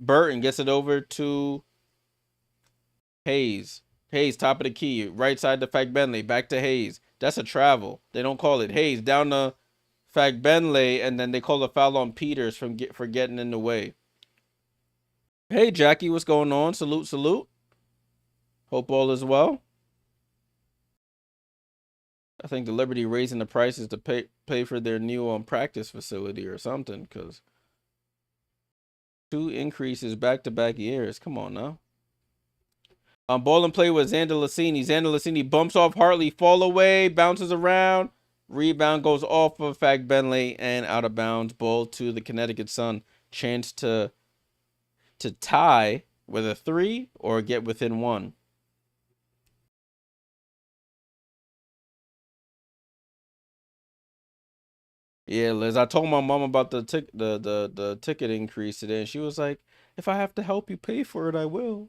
Burton gets it over to Hayes. Hayes, top of the key. Right side to Fagbenley. Back to Hayes. That's a travel. They don't call it. Hayes down to Fagbenley. And then they call a foul on Peters for getting in the way. Hey, Jackie, what's going on? Salute, salute. Hope all is well. I think the Liberty raising the prices to pay for their new practice facility or something, because 2 increases back-to-back years. Come on now. Ball and play with Xander Lassini. Xander Lassini bumps off Hartley, fall away, bounces around. Rebound goes off of Fagbenley and out of bounds. Ball to the Connecticut Sun. Chance to tie with a 3 or get within 1. Yeah, Liz, I told my mom about the ticket increase today, and she was like, "If I have to help you pay for it, I will."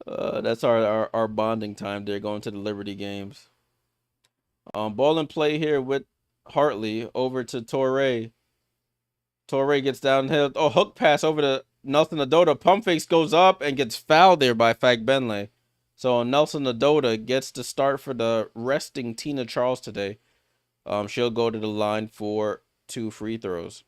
That's our bonding time there, going to the Liberty games. Ball and play here with Hartley over to Torrey. Torrey gets downhill. Oh, hook pass over to Nelson Adota. Pump fakes goes up and gets fouled there by Fagbenley. So Nelson Adota gets to start for the resting Tina Charles today. She'll go to the line for 2 free throws.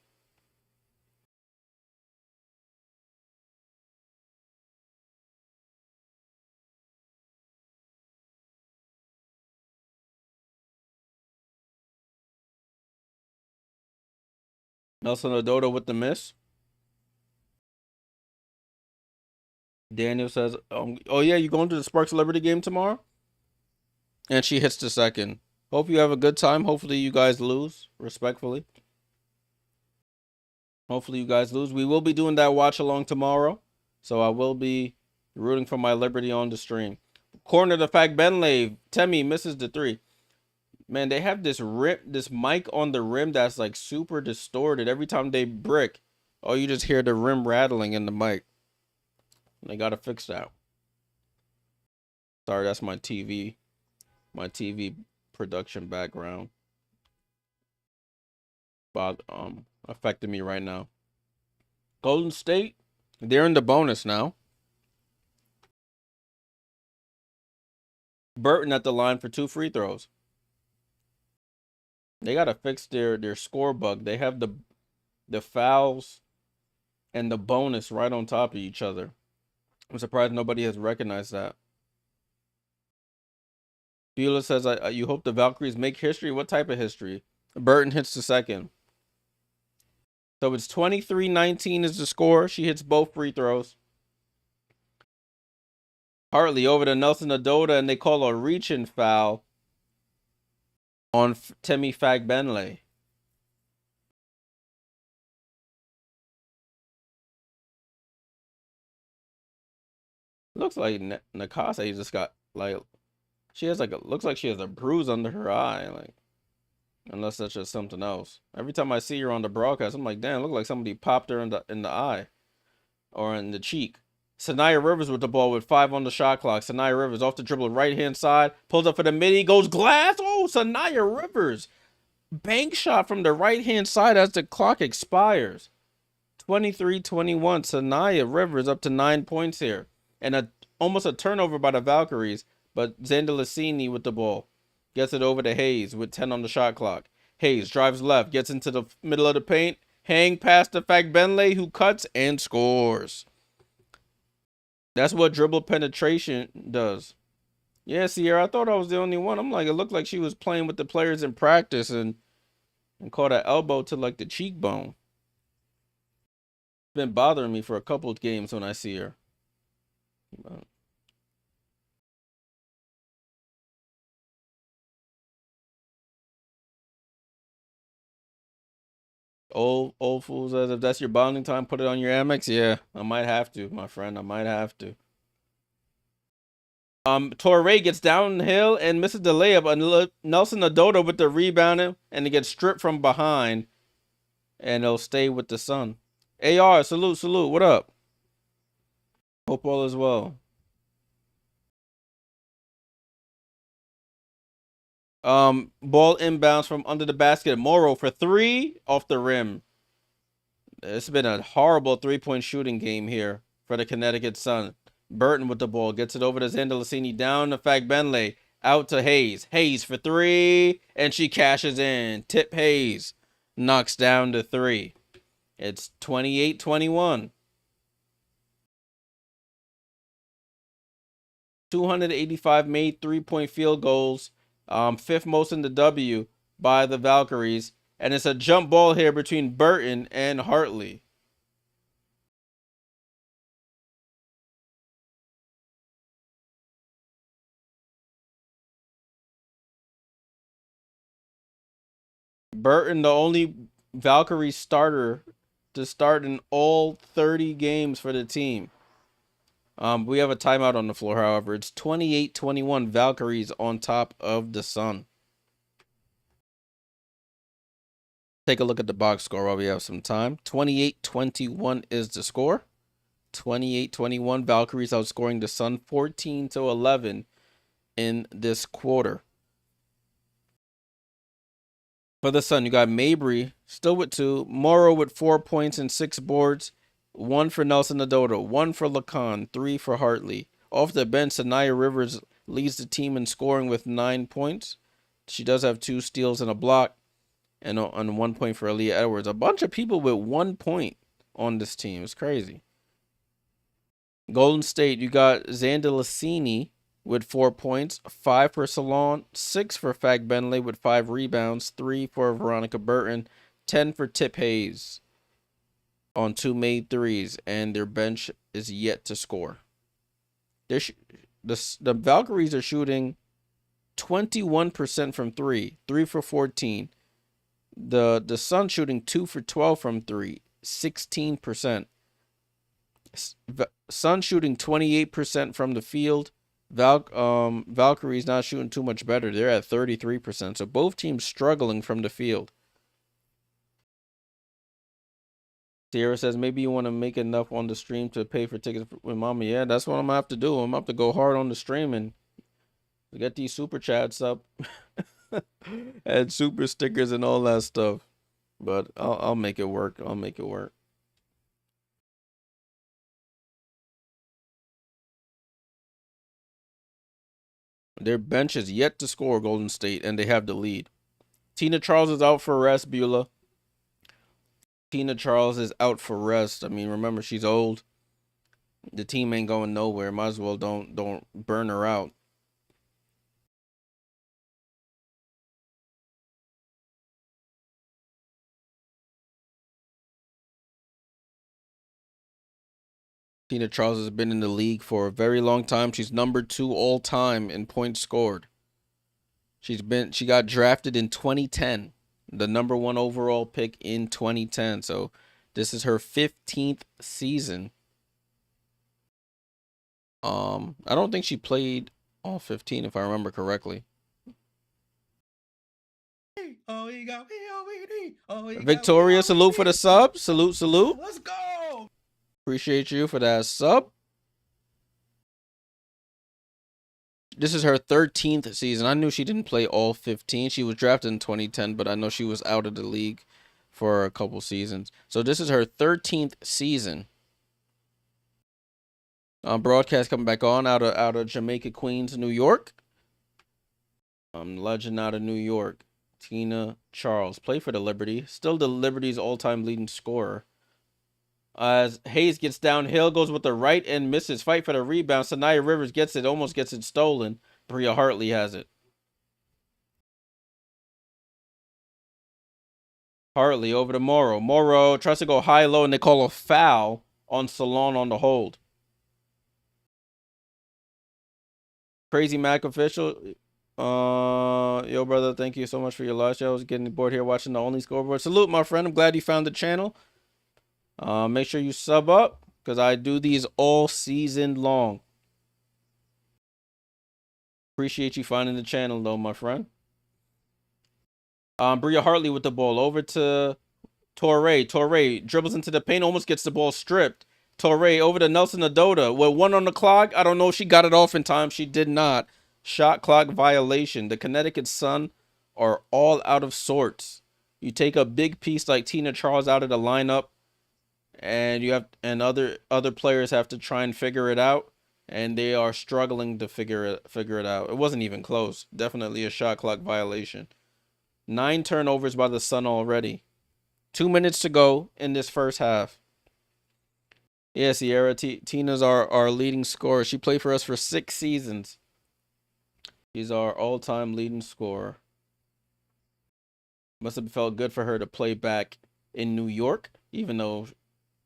Nelson Adota with the miss. Daniel says, "Oh yeah, you going to the Sparks Liberty game tomorrow?" And she hits the second. Hope you have a good time. Hopefully you guys lose, respectfully. Hopefully you guys lose. We will be doing that watch along tomorrow, so I will be rooting for my Liberty on the stream. Corner to Fagbenley. Temi misses the 3. Man, they have this mic on the rim that's like super distorted. Every time they brick, oh, you just hear the rim rattling in the mic. They gotta fix that. Sorry, that's my TV production background. Affecting me right now. Golden State, they're in the bonus now. Burton at the line for 2 free throws. They gotta fix their score bug. They have the fouls and the bonus right on top of each other. I'm surprised nobody has recognized that. Beulah says, you hope the Valkyries make history? What type of history? Burton hits the second. So it's 23-19 is the score. She hits both free throws. Hartley over to Nelson Adota, and they call a reach-in foul on Temi Fagbenley. Looks like Nakase just got like, she has like looks like she has a bruise under her eye, like, unless that's just something else. Every time I see her on the broadcast, I'm like, damn, look like somebody popped her in the eye or in the cheek. Sanaya Rivers with the ball with 5 on the shot clock. Sanaya Rivers off the dribble, right hand side, pulls up for the midi, goes glass. Oh, Sanaya Rivers, bank shot from the right hand side as the clock expires. 23-21. Sanaya Rivers up to 9 points here, and almost a turnover by the Valkyries. But Xander Lassini with the ball gets it over to Hayes with 10 on the shot clock. Hayes drives left, gets into the middle of the paint, hang past the Fagbenley, who cuts and scores. That's what dribble penetration does. Yeah, Sierra, I thought I was the only one. I'm like, it looked like she was playing with the players in practice and caught an elbow to like the cheekbone. It's been bothering me for a couple of games when I see her. Old fools, as if that's your bonding time, put it on your Amex. Yeah, I might have to, my friend. I might have to. Torrey gets downhill and misses the layup. Nelson Adota with the rebounding, and it gets stripped from behind, and it'll stay with the Sun. AR, salute, salute. What up? Hope all is well. Ball inbounds from under the basket. Morrow for 3 off the rim. It's been a horrible 3-point shooting game here for the Connecticut Sun. Burton with the ball. Gets it over to Zandalicini. Down to Fagbenle. Out to Hayes. Hayes for 3. And she cashes in. Tip Hayes. Knocks down to 3. It's 28-21. 285 made 3-point field goals. 5th most in the W by the Valkyries. And it's a jump ball here between Burton and Hartley. Burton, the only Valkyrie starter to start in all 30 games for the team. We have a timeout on the floor, however. It's 28-21 Valkyries on top of the Sun. Take a look at the box score while we have some time. 28-21 is the score. 28-21 Valkyries outscoring the Sun 14-11 in this quarter. For the Sun, you got Mabry still with 2, Morrow with 4 points and 6 boards, 1 for Nelson Nadoto, 1 for Lacan, 3 for Hartley. Off the bench, Sanaya Rivers leads the team in scoring with 9 points. She does have 2 steals and a block, and on 1 point for Aaliyah Edwards. A bunch of people with 1 point on this team. It's crazy. Golden State, you got Zandalicini with 4 points, 5 for Salon, 6 for Fagbenle with 5 rebounds, 3 for Veronica Burton, 10 for Tip Hayes on 2 made threes, and their bench is yet to score. The Valkyries are shooting 21% from 3, 3 for 14. The Sun shooting 2 for 12 from 3, 16%. Sun shooting 28% from the field. Valkyrie's not shooting too much better. They're at 33%. So both teams struggling from the field. Sierra says maybe you want to make enough on the stream to pay for tickets with Mama. Yeah, that's what I'm gonna have to do. I'm gonna have to go hard on the stream and get these super chats up and super stickers and all that stuff. But I'll make it work. I'll make it work. Their bench is yet to score, Golden State, and they have the lead. Tina Charles is out for rest, Beulah. Tina Charles is out for rest. I mean, remember, she's old. The team ain't going nowhere. Might as well don't burn her out. Tina Charles has been in the league for a very long time. She's number 2 all time in points scored. She got drafted in 2010, the number 1 overall pick in 2010. So this is her 15th season. I don't think she played all 15 if I remember correctly. Victoria, salute for the sub. Salute, salute. Let's go. Appreciate you for that sub. This is her 13th season. I knew she didn't play all 15. She was drafted in 2010, but I know she was out of the league for a couple seasons. So this is her 13th season. Broadcast coming back on out of Jamaica, Queens, New York. Legend out of New York. Tina Charles. Play for the Liberty. Still the Liberty's all-time leading scorer. As Hayes gets downhill, goes with the right and misses. Fight for the rebound. Sanaya Rivers gets it, almost gets it stolen. Bria Hartley has it. Hartley over to Morrow. Morrow tries to go high-low, and they call a foul on Salon on the hold. Crazy Mac official. Yo, brother, thank you so much for your live show. I was getting bored here watching the only scoreboard. Salute, my friend. I'm glad you found the channel. Make sure you sub up because I do these all season long. Appreciate you finding the channel though, my friend. Bria Hartley with the ball over to Torre dribbles into the paint, almost gets the ball stripped. Torre over to Nelson Adota with 1 on the clock. I don't know if she got it off in time. She did not. Shot clock violation. The Connecticut Sun are all out of sorts. You take a big piece like Tina Charles out of the lineup, and other players have to try and figure it out, and they are struggling to figure it out. It wasn't even close. Definitely a shot clock violation. 9 turnovers by the Sun already. 2 minutes to go in this first half. Yeah, Sierra Tina's our leading scorer. She played for us for 6 seasons. She's our all-time leading scorer. Must have felt good for her to play back in New York, even though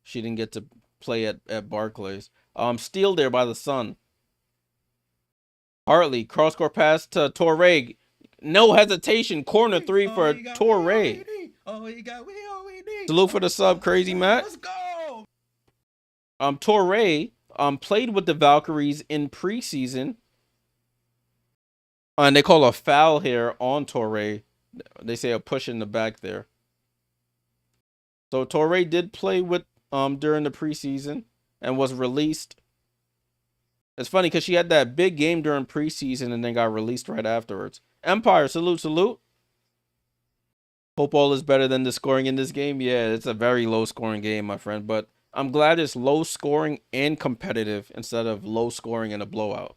she didn't get to play at Barclays. Steal there by the Sun. Hartley, cross-court pass to Torre. No hesitation. Corner 3 for Torre. Salute for the sub, Crazy Matt. Let's go. Torre played with the Valkyries in preseason. And they call a foul here on Torre. They say a push in the back there. So Torre did play with during the preseason and was released. It's funny because she had that big game during preseason and then got released right afterwards. Empire, salute. Hope all is better than the scoring in this game. Yeah, it's a very low scoring game, my friend. But I'm glad it's low scoring and competitive instead of low scoring and a blowout.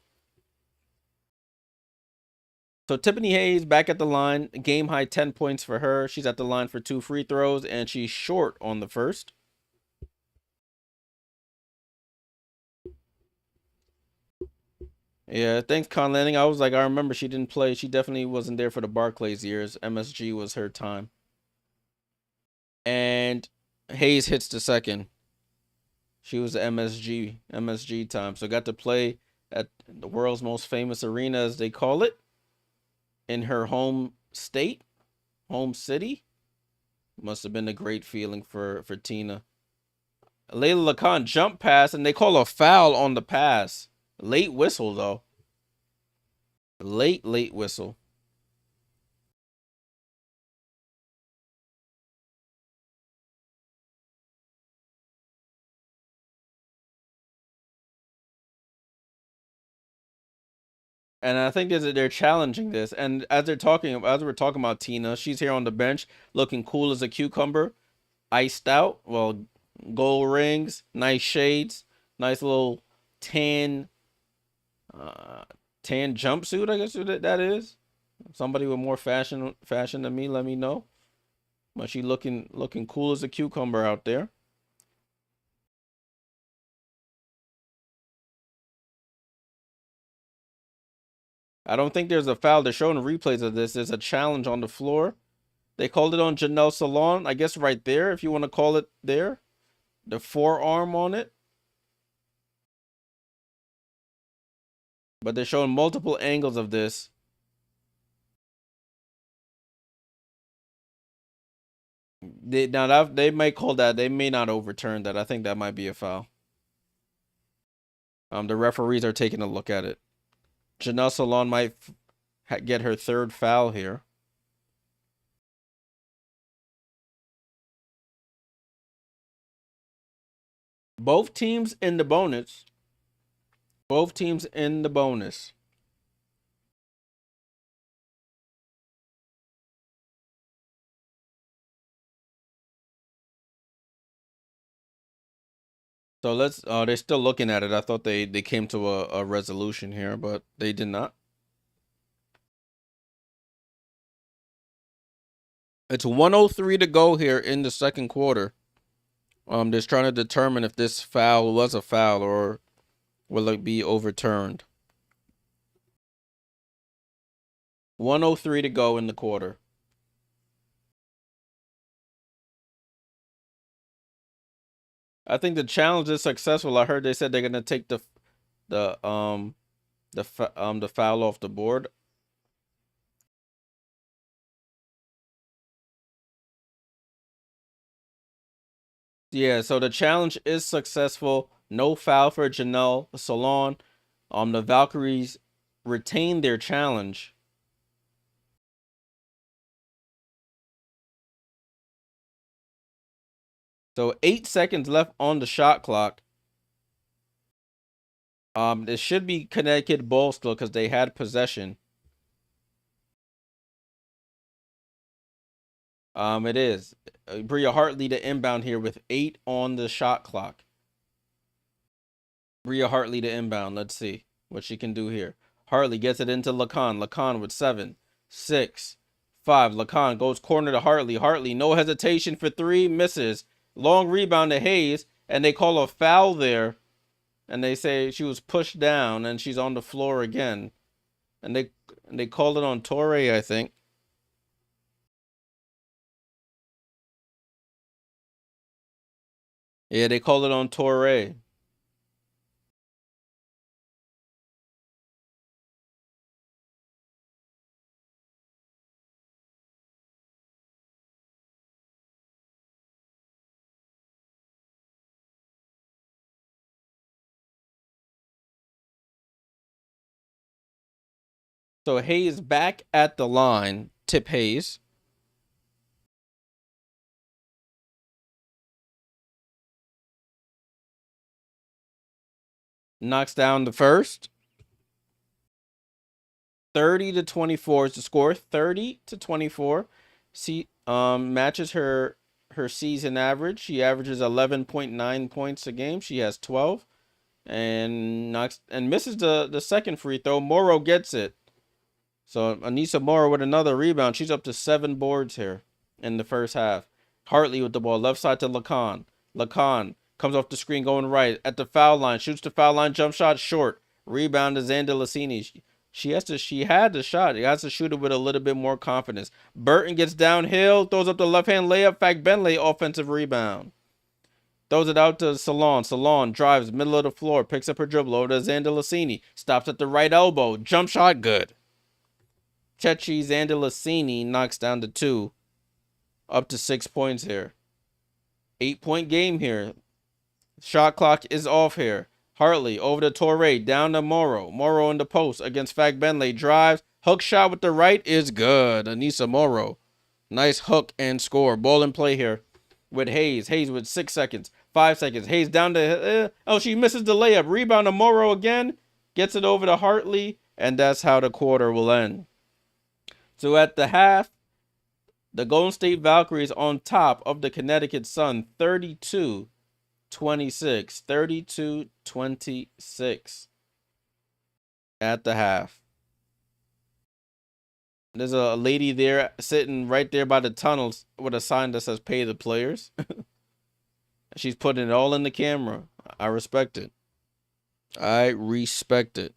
So Tiffany Hayes back at the line. Game high 10 points for her. She's at the line for 2 free throws, and she's short on the first. Yeah, thanks, Con Lanning. I remember she didn't play. She definitely wasn't there for the Barclays years. MSG was her time. And Hayes hits the second. She was the MSG time. So got to play at the world's most famous arena, as they call it, in her home state, home city. Must have been a great feeling for Tina. Layla Lacan jump pass, and they call a foul on the pass. Late whistle, though. Late whistle. And I think they're challenging this. And as we're talking about Tina, she's here on the bench looking cool as a cucumber. Iced out. Well, gold rings, nice shades, nice little tan jumpsuit, I guess that is. Somebody with more fashion than me, let me know. But she looking cool as a cucumber out there. I don't think there's a foul. They're showing replays of this. There's a challenge on the floor. They called it on Janelle Salon, I guess right there, if you want to call it there. The forearm on it. But they're showing multiple angles of this. They may call that. They may not overturn that. I think that might be a foul. The referees are taking a look at it. Janelle Salon might get her 3rd foul here. Both teams in the bonus. Both teams in the bonus. So let's. They're still looking at it. I thought they came to a resolution here, but they did not. It's 1:03 to go here in the second quarter. Just trying to determine if this foul was a foul or will it be overturned. 1:03 to go in the quarter. I think the challenge is successful. I heard they said they're gonna take the foul off the board. Yeah, so the challenge is successful. No foul for Janelle Salon. The Valkyries retain their challenge. So 8 seconds left on the shot clock. This should be Connecticut ball still because they had possession. It is. Bria Hartley to inbound here with 8 on the shot clock. Bria Hartley to inbound. Let's see what she can do here. Hartley gets it into Lacan. Lacan with 7, 6, 5. Lacan goes corner to Hartley. Hartley, no hesitation for 3, misses. Long rebound to Hayes, and they call a foul there. And they say she was pushed down, and she's on the floor again. And they called it on Torre, I think. Yeah, they called it on Torre. So Hayes back at the line. Tip Hayes. Knocks down the first. 30-24 is the score. 30-24. Matches her season average. She averages 11.9 points a game. She has 12. And misses the second free throw. Morrow gets it. So Anissa Morrow with another rebound. She's up to 7 boards here in the first half. Hartley with the ball. Left side to Lacan. Lacan comes off the screen going right. At the foul line. Shoots the foul line. Jump shot short. Rebound to Xander Lassini. She had the shot. He has to shoot it with a little bit more confidence. Burton gets downhill. Throws up the left-hand layup. Benley offensive rebound. Throws it out to Salon. Salon drives middle of the floor. Picks up her dribble over to Xander Lassini. Stops at the right elbow. Jump shot good. Chechi Xander Lassini knocks down to 2. Up to 6 points here. 8-point game here. Shot clock is off here. Hartley over to Torre. Down to Morrow. Morrow in the post against Benley. Drives. Hook shot with the right is good. Anissa Morrow. Nice hook and score. Ball in play here with Hayes. Hayes with 6 seconds. 5 seconds. Hayes down to... she misses the layup. Rebound to Morrow again. Gets it over to Hartley. And that's how the quarter will end. So at the half, the Golden State Valkyries on top of the Connecticut Sun, 32-26. 32-26 at the half. There's a lady there sitting right there by the tunnels with a sign that says pay the players. She's putting it all in the camera. I respect it. I respect it.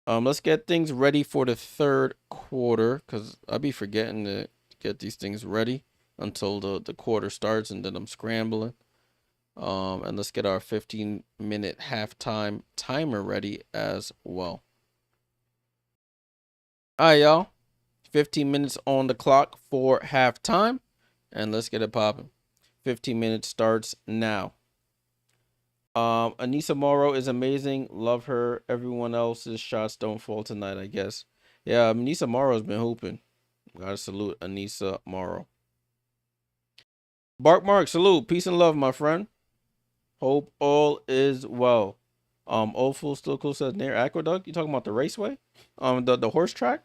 Let's get things ready for the third quarter because I'll be forgetting to get these things ready until the quarter starts, and then I'm scrambling. And let's get our 15-minute halftime timer ready as well. All right, y'all. 15 minutes on the clock for halftime, and let's get it popping. 15 minutes starts now. Anissa Morrow is amazing. Love her. Everyone else's shots don't fall tonight, I guess. Yeah, Anissa Morrow's been hooping. Gotta salute Anissa Morrow. Bark Mark, salute. Peace and love, my friend. Hope all is well. Old Fool Still Cool says near Aqueduct. You talking about the raceway? The horse track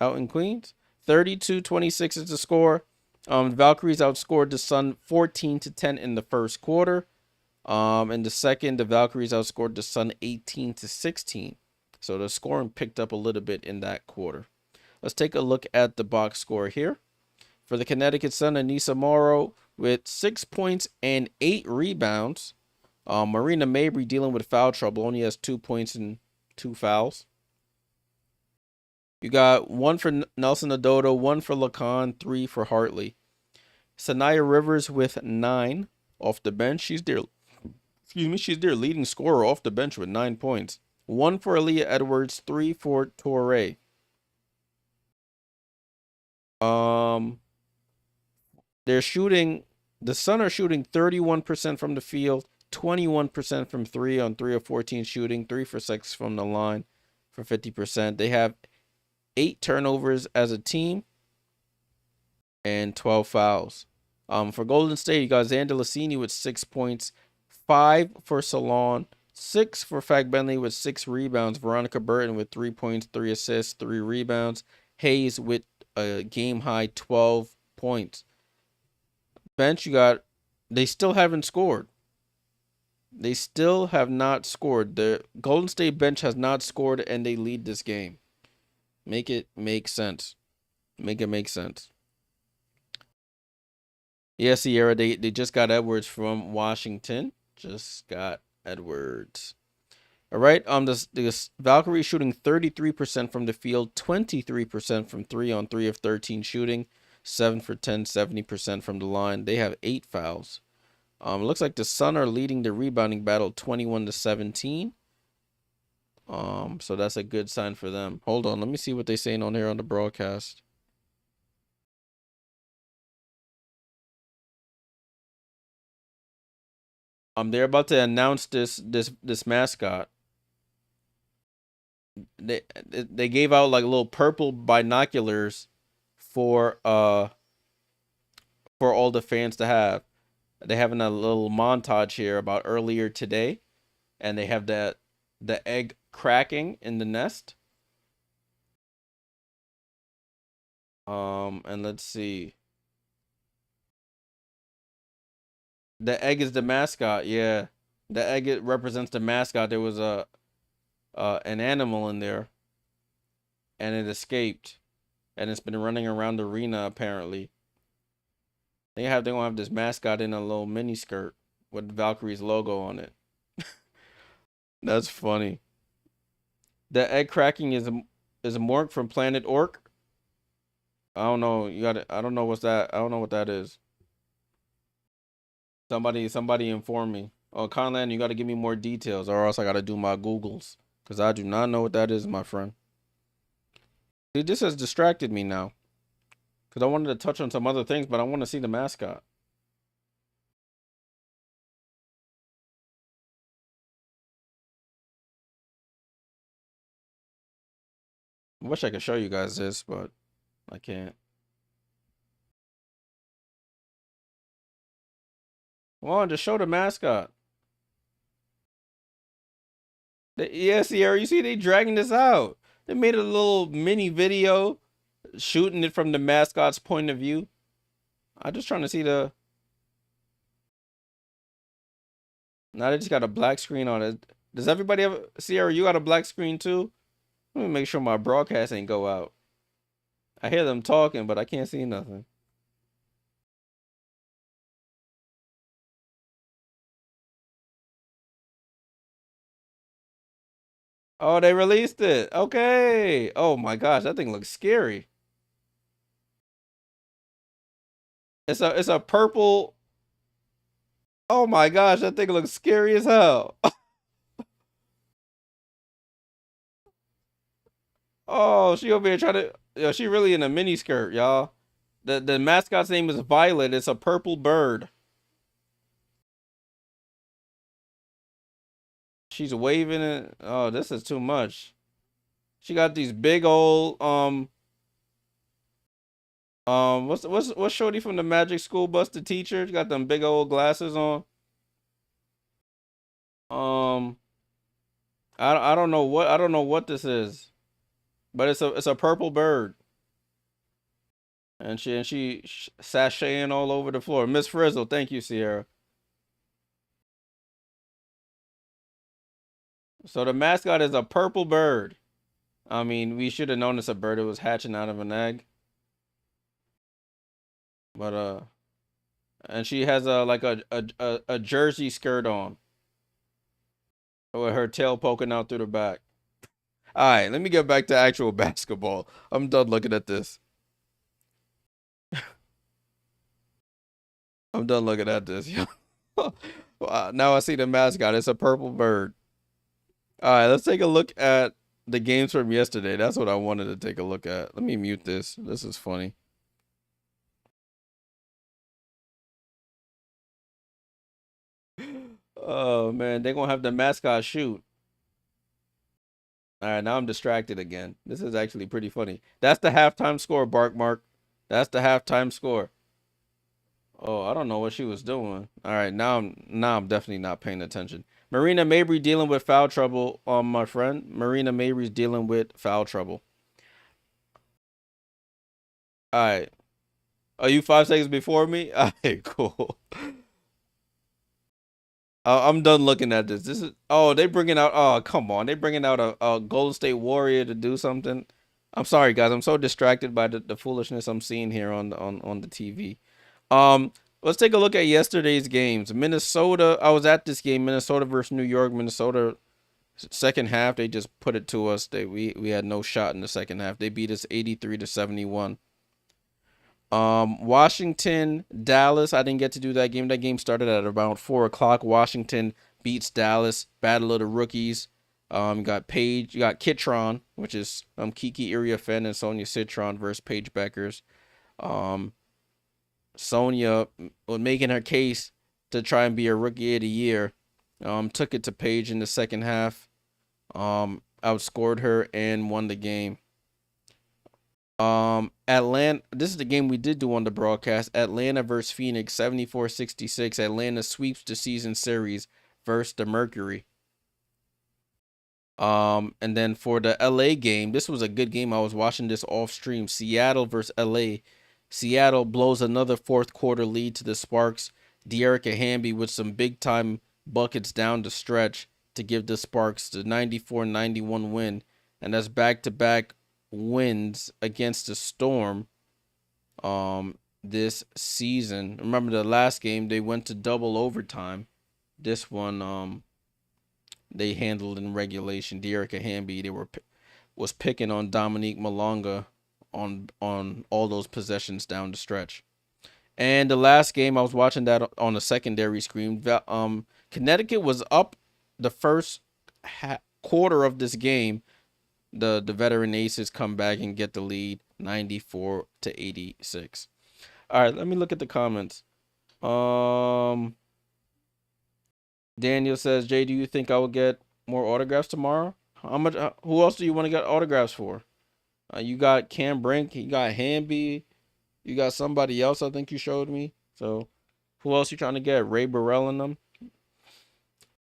out in Queens. 32-26 is the score. Valkyries outscored the Sun 14-10 in the first quarter. In the second, the Valkyries outscored the Sun 18-16. So the scoring picked up a little bit in that quarter. Let's take a look at the box score here. For the Connecticut Sun, Anissa Morrow with 6 points and 8 rebounds. Marina Mabry dealing with foul trouble. Only has 2 points and 2 fouls. You got 1 for Nelson Adodo, 1 for Lacan, 3 for Hartley. Sanaya Rivers with 9 off the bench. She's their leading scorer off the bench with 9 points. 1 for Aaliyah Edwards, 3 for Torre. The Sun are shooting 31% from the field, 21% from 3 on 3 of 14 shooting, 3 for 6 from the line for 50%. They have 8 turnovers as a team and 12 fouls. For Golden State, you got Xander Lassini with 6 points, 5 for Salon, 6 for Fag Bentley with 6 rebounds, Veronica Burton with 3 points, 3 assists, 3 rebounds, Hayes with a game high 12 points. Bench, you got, they still haven't scored. They still have not scored. The Golden State bench has not scored, and they lead this game. Make it make sense. Make it make sense. Yeah, Sierra, they just got Edwards from Washington. Just got Edwards. All right. The Valkyries shooting 33% from the field, 23% from 3-on-3 of 13 shooting, 7 for 10, 70% from the line. They have 8 fouls. It looks like the Sun are leading the rebounding battle 21-17. So that's a good sign for them. Hold on, let me see what they're saying on here on the broadcast. They're about to announce this mascot. They gave out like little purple binoculars for all the fans to have. They're having a little montage here about earlier today, and they have the egg cracking in the nest. And let's see. The egg is the mascot. Yeah, the egg represents the mascot. There was an animal in there, and it escaped, and it's been running around the arena apparently. They're gonna have this mascot in a little mini skirt with Valkyrie's logo on it. That's funny. The egg cracking is a Mork from Planet Orc. I don't know. I don't know what's that. I don't know what that is. Somebody inform me. Oh, Conlan, you got to give me more details, or else I got to do my Googles, because I do not know what that is, my friend. See, this has distracted me now, because I wanted to touch on some other things, but I want to see the mascot. I wish I could show you guys this, but I can't. Come on, just show the mascot. Yeah, Sierra, you see they dragging this out. They made a little mini video shooting it from the mascot's point of view. I'm just trying to see the... Now they just got a black screen on it. Does everybody have... Sierra, you got a black screen too? Let me make sure my broadcast ain't go out. I hear them talking, but I can't see nothing. Oh, they released it. Okay. Oh my gosh, that thing looks scary. It's a purple. Oh my gosh, that thing looks scary as hell. Oh, she over here trying to... Yo, she really in a mini skirt, y'all. The mascot's name is Violet. It's a purple bird. She's waving it. Oh, this is too much. She got these big old what's Shorty from the Magic School Bus, the teacher? She got them big old glasses on. Um, I don't know what this is, but it's a purple bird, and she sashaying all over the floor. Miss Frizzle, thank you, Sierra. So the mascot is a purple bird. I mean, we should have known it's a bird. It was hatching out of an egg. But and she has like a jersey skirt on with her tail poking out through the back. All right, let me get back to actual basketball. I'm done looking at this. I'm done looking at this. Wow, now I see the mascot. It's a purple bird. All right, let's take a look at the games from yesterday. That's what I wanted to take a look at. Let me mute this. This is funny. Oh man, they're gonna have the mascot shoot. All right, now I'm distracted again. This is actually pretty funny. That's the halftime score, Bark Mark. That's the halftime score. Oh, I don't know what she was doing. All right, now I'm definitely not paying attention. Marina Mabry dealing with foul trouble. My friend, Marina Mabry's dealing with foul trouble. All right. Are you 5 seconds before me? All right, cool. I'm done looking at this. This is they bringing out. Oh, come on, they bringing out a Golden State Warrior to do something. I'm sorry, guys. I'm so distracted by the foolishness I'm seeing here on the TV. Um, let's take a look at yesterday's games. Minnesota. I was at this game. Minnesota versus New York. Minnesota. Second half, they just put it to us. We had no shot in the second half. They beat us 83-71. Washington, Dallas. I didn't get to do that game. That game started at about 4 o'clock. Washington beats Dallas. Battle of the rookies. You got Paige. You got Kitron, which is Kiki Iriafen and Sonia Citron versus Paige Beckers. Um, Sonia was making her case to try and be a rookie of the year. Took it to Paige in the second half. Outscored her and won the game. Atlanta. This is the game we did do on the broadcast. Atlanta versus Phoenix, 74-66. Atlanta sweeps the season series versus the Mercury. And then for the LA game, this was a good game. I was watching this off stream. Seattle versus LA. Seattle blows another fourth quarter lead to the Sparks. De'Arica Hamby with some big time buckets down the stretch to give the Sparks the 94-91 win. And that's back to back wins against the Storm this season. Remember the last game they went to double overtime. This one they handled in regulation. De'Arica Hamby was picking on Dominique Malonga on all those possessions down the stretch. And the last game I was watching that on the secondary screen. Connecticut was up the first quarter of this game. The veteran aces come back and get the lead 94-86. All right, let me look at the comments. Daniel says, Jay, do you think I will get more autographs tomorrow? How much? Who else do you want to get autographs for? You got Cam Brink, you got Hamby, you got somebody else I think you showed me. So who else you trying to get? Ray Burrell and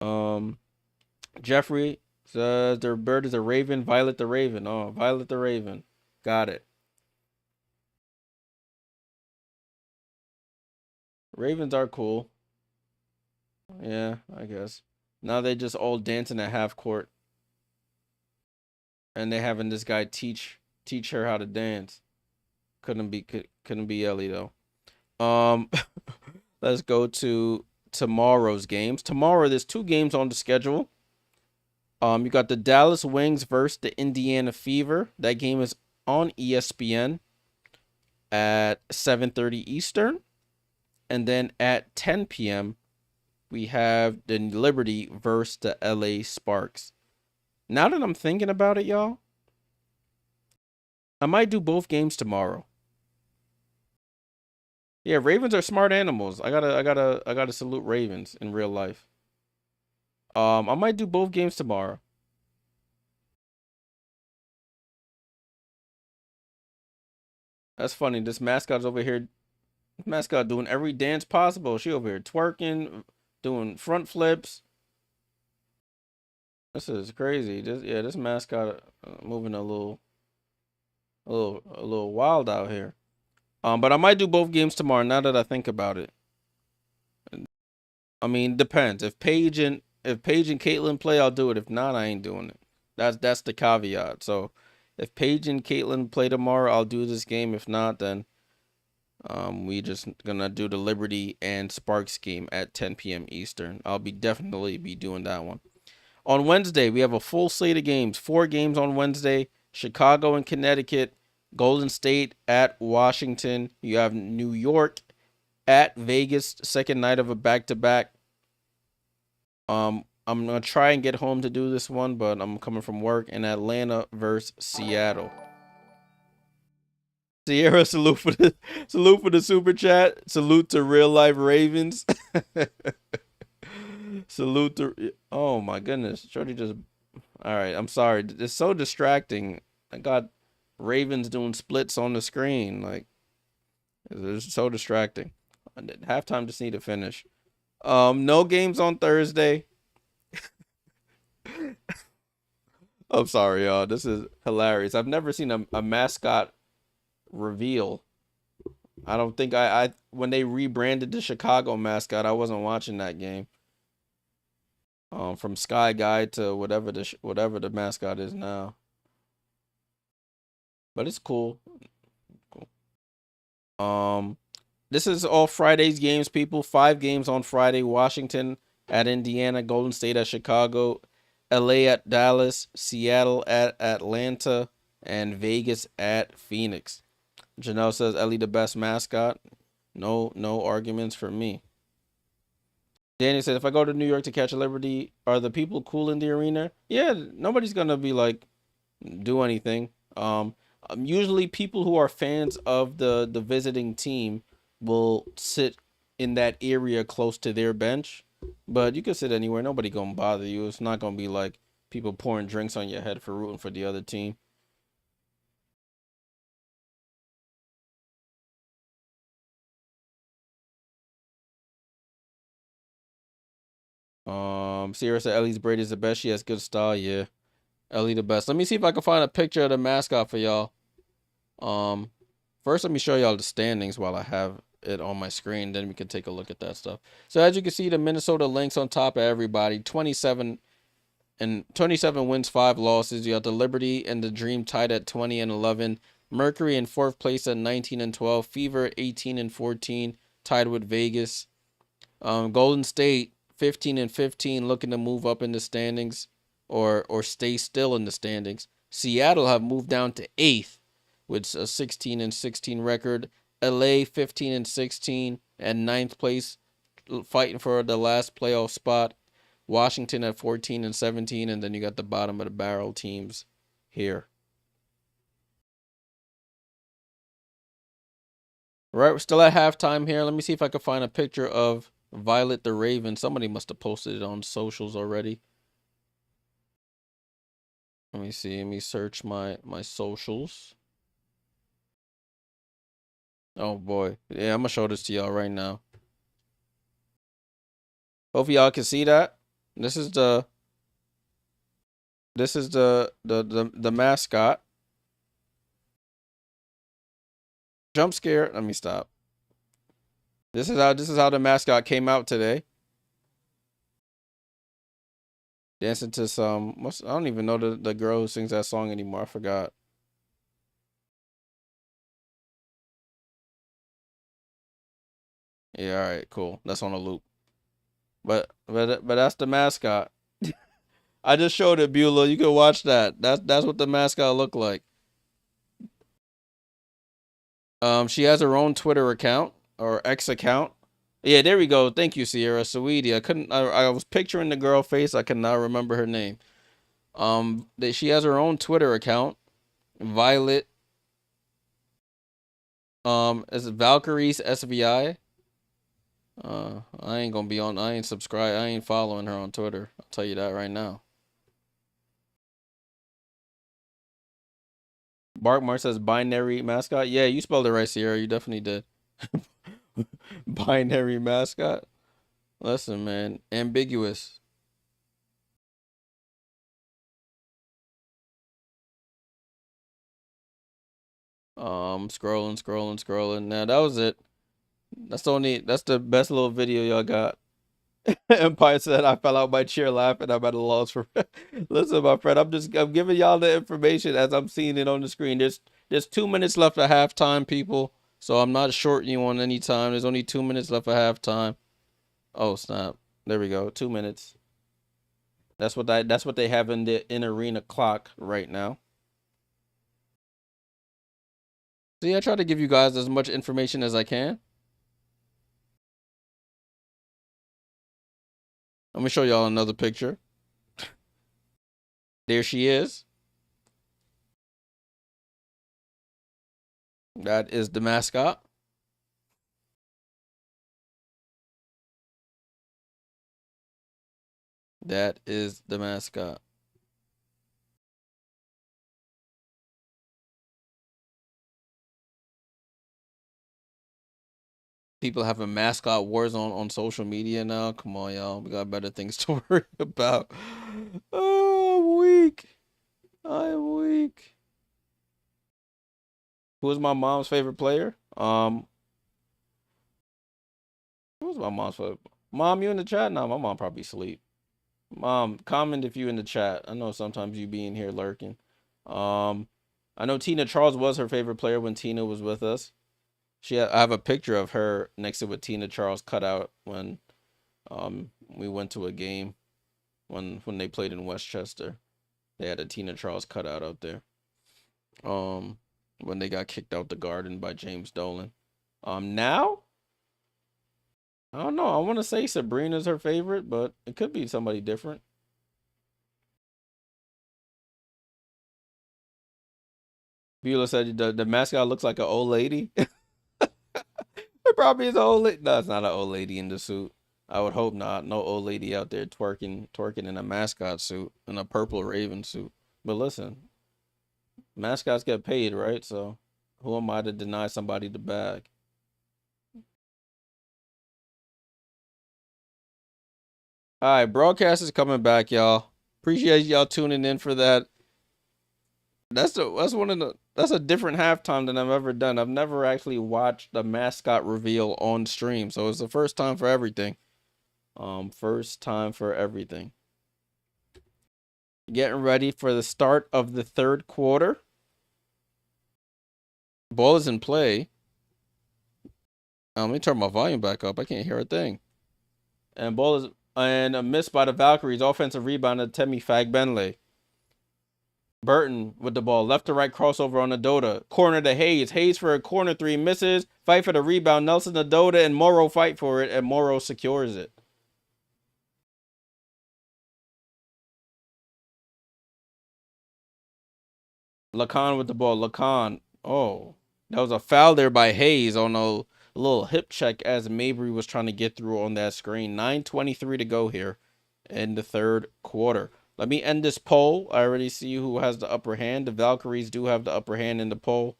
them. Jeffrey says their bird is a raven. Violet the Raven. Oh, Violet the Raven. Got it. Ravens are cool. Yeah, I guess. Now they just all dancing at half court, and they having this guy teach her how to dance. Couldn't be Ellie though. Um, let's go to tomorrow's games. Tomorrow there's two games on the schedule. You got the Dallas Wings versus the Indiana Fever. That game is on ESPN at 7:30 Eastern. And then at 10 p.m., we have the Liberty versus the LA Sparks. Now that I'm thinking about it, y'all, I might do both games tomorrow. Yeah, Ravens are smart animals. I gotta salute Ravens in real life. I might do both games tomorrow. That's funny. This mascot's over here. Mascot doing every dance possible. She over here twerking, doing front flips. This is crazy. This mascot moving a little wild out here. But I might do both games tomorrow. Now that I think about it, I mean, depends. If Paige and Caitlyn play, I'll do it. If not, I ain't doing it. That's the caveat. So, if Paige and Caitlyn play tomorrow, I'll do this game. If not, then we just gonna do the Liberty and Sparks game at 10 p.m. Eastern. I'll definitely be doing that one. On Wednesday, we have a full slate of games. 4 games on Wednesday. Chicago and Connecticut. Golden State at Washington. You have New York at Vegas. Second night of a back-to-back. I'm going to try and get home to do this one, but I'm coming from work. And Atlanta versus Seattle. Sierra, salute for the super chat. Salute to real life Ravens. Salute to. Oh my goodness, Shorty just. All right, I'm sorry. It's so distracting. I got Ravens doing splits on the screen. Like, it's so distracting. Halftime just need to finish. No games on Thursday. I'm sorry, y'all. This is hilarious. I've never seen a mascot reveal. I don't think I when they rebranded the Chicago mascot, I wasn't watching that game. From Sky Guy to whatever the mascot is now. But it's cool. Um, this is all Friday's games, people. 5 games on Friday. Washington at Indiana, Golden State at Chicago, LA at Dallas, Seattle at Atlanta, and Vegas at Phoenix. Janelle says Ellie the best mascot. No arguments for me. Danny said, if I go to New York to catch a Liberty, are the people cool in the arena? Yeah, nobody's gonna be like do anything. Usually people who are fans of the visiting team will sit in that area close to their bench, but you can sit anywhere. Nobody gonna bother you. It's not gonna be like people pouring drinks on your head for rooting for the other team. Sierra said Ellie's braid is the best. She has good style. Yeah, Ellie the best. Let me see if I can find a picture of the mascot for y'all. Um, First, let me show y'all the standings while I have it on my screen. Then we can take a look at that stuff. So as you can see, the Minnesota Lynx on top of everybody, 27 wins, 5 losses. You got the Liberty and the Dream tied at 20 and 11. Mercury in 4th place at 19 and 12. Fever at 18 and 14, tied with Vegas. Golden State 15 and 15, looking to move up in the standings or stay still in the standings. Seattle have moved down to 8th with a 16 and 16 record. LA 15 and 16 and 9th place, fighting for the last playoff spot. Washington at 14 and 17, and then you got the bottom of the barrel teams here. All right, we're still at halftime here. Let me see if I can find a picture of Violet the Raven. Somebody must have posted it on socials already. Let me see. Let me search my socials. Oh boy. Yeah, I'm gonna show this to y'all right now. Hopefully y'all can see that. This is the mascot. Jump scare. Let me stop. This is how the mascot came out today. Dancing to some I don't even know the girl who sings that song anymore. I forgot. Yeah, all right, cool. That's on a loop. But that's the mascot. I just showed it, Beulah. You can watch that. That's what the mascot looked like. She has her own Twitter account or X account. Yeah, there we go. Thank you, Sierra Sweetie. I was picturing the girl face. I cannot remember her name. She has her own Twitter account, Violet. Is it Valkyries SVI? I ain't gonna be on. I ain't subscribed. I ain't following her on Twitter. I'll tell you that right now. Barkmar says binary mascot. Yeah, you spelled it right, Sierra. You definitely did. Binary mascot. Listen, man, ambiguous. Scrolling. Now that was it. That's the best little video y'all got. Empire said I fell out my chair laughing. I'm at a loss for listen, my friend. I'm giving y'all the information as I'm seeing it on the screen. There's 2 minutes left at halftime, people. So I'm not shorting you on any time. There's only 2 minutes left at halftime. Oh snap. There we go. 2 minutes. That's what they have in the in arena clock right now. So yeah, I try to give you guys as much information as I can. Let me show y'all another picture. There she is. That is the mascot. That is the mascot. People having mascot wars on social media now. Come on, y'all. We got better things to worry about. Oh, I'm weak. I am weak. Who is my mom's favorite player? Who's my mom's favorite? Mom, you in the chat? No, my mom probably sleep. Mom, comment if you in the chat. I know sometimes you be in here lurking. I know Tina Charles was her favorite player when Tina was with us. I have a picture of her next to what Tina Charles cut out when we went to a game when they played in Westchester. They had a Tina Charles cutout out there. When they got kicked out the Garden by James Dolan. Now I don't know. I want to say Sabrina's her favorite, but it could be somebody different. Beulah said the mascot looks like an old lady. It probably is an old lady. No, it's not an old lady in the suit. I would hope not. No old lady out there twerking in a mascot suit, in a purple raven suit. But listen, mascots get paid, right? So who am I to deny somebody the bag? All right, broadcast is coming back, y'all. Appreciate y'all tuning in for that. That's a different halftime than I've ever done. I've never actually watched the mascot reveal on stream, so it's the first time for everything. First time for everything. Getting ready for the start of the third quarter. Ball is in play. Let me turn my volume back up. I can't hear a thing. And a miss by the Valkyries. Offensive rebound to Temi Fagbenle. Burton with the ball. Left to right crossover on Adota. Corner to Hayes. Hayes for a corner three. Misses. Fight for the rebound. Nelson Adota and Morrow fight for it. And Morrow secures it. Lacan with the ball. Lacan. Oh. That was a foul there by Hayes on a little hip check as Mabry was trying to get through on that screen. 9:23 to go here in the third quarter. Let me end this poll. I already see who has the upper hand. The Valkyries do have the upper hand in the poll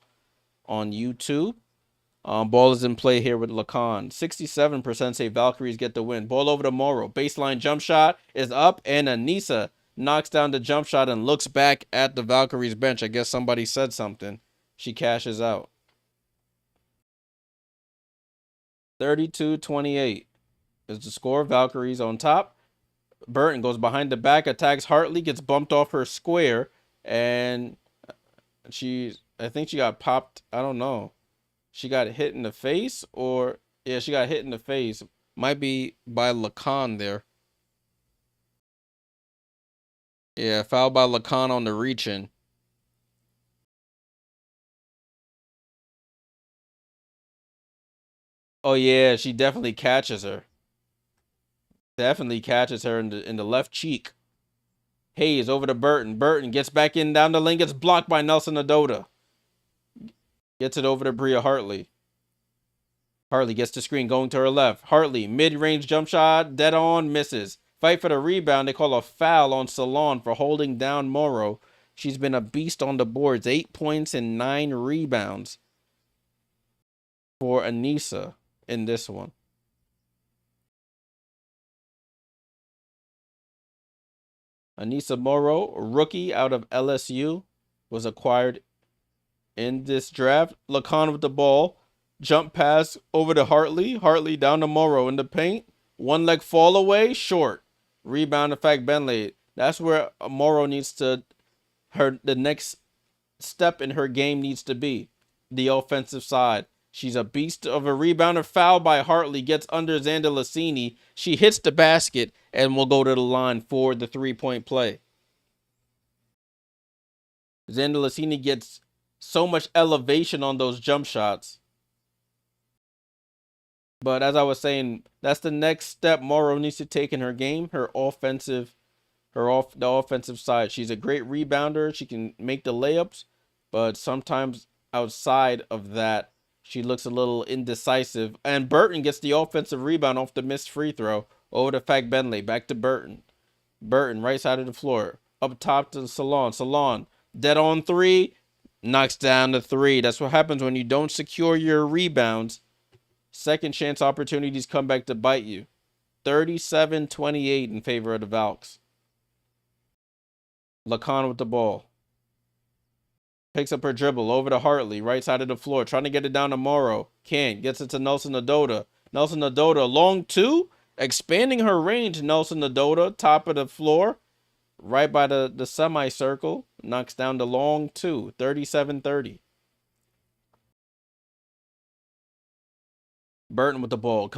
on YouTube. Ball is in play here with Lacan. 67% say Valkyries get the win. Ball over to Morrow. Baseline jump shot is up, and Anissa knocks down the jump shot and looks back at the Valkyries bench. I guess somebody said something. She cashes out. 32-28 is the score. Valkyries on top. Burton goes behind the back, attacks Hartley, gets bumped off her square, and I think she got popped. I don't know. She got hit in the face, or yeah, she got hit in the face. Might be by Lacan there. Yeah, foul by Lacan on the reach-in. Oh yeah, she definitely catches her. Definitely catches her in the left cheek. Hayes over to Burton. Burton gets back in down the lane, gets blocked by Nelson Adota. Gets it over to Bria Hartley. Hartley gets the screen going to her left. Hartley, mid-range jump shot, dead on, misses. Fight for the rebound. They call a foul on Salon for holding down Morrow. She's been a beast on the boards. 8 points and 9 rebounds for Anissa in this one. Anissa Morrow, rookie out of LSU, was acquired in this draft. Lacan with the ball. Jump pass over to Hartley. Hartley down to Morrow in the paint. One leg fall away, short. Rebound to Fagbenle. That's where Morrow needs to, the next step in her game needs to be. The offensive side. She's a beast of a rebounder. Foul by Hartley. Gets under Xander Lassini. She hits the basket and will go to the line for the three-point play. Xander Lassini gets so much elevation on those jump shots. But as I was saying, that's the next step Morrow needs to take in her game. The offensive side. She's a great rebounder. She can make the layups, but sometimes outside of that, she looks a little indecisive. And Burton gets the offensive rebound off the missed free throw over to Fagbenle. Back to Burton. Burton, right side of the floor. Up top to Salon. Salon, dead on three. Knocks down the three. That's what happens when you don't secure your rebounds. Second chance opportunities come back to bite you. 37-28 in favor of the Valks. Lacan with the ball. Picks up her dribble over to Hartley, right side of the floor, trying to get it down to Morrow. Can't. Gets it to Nelson Nadota. Nelson Nadota, long two, expanding her range. Nelson Nadota, top of the floor, right by the semicircle, knocks down the long two. 37-30. Burton with the ball.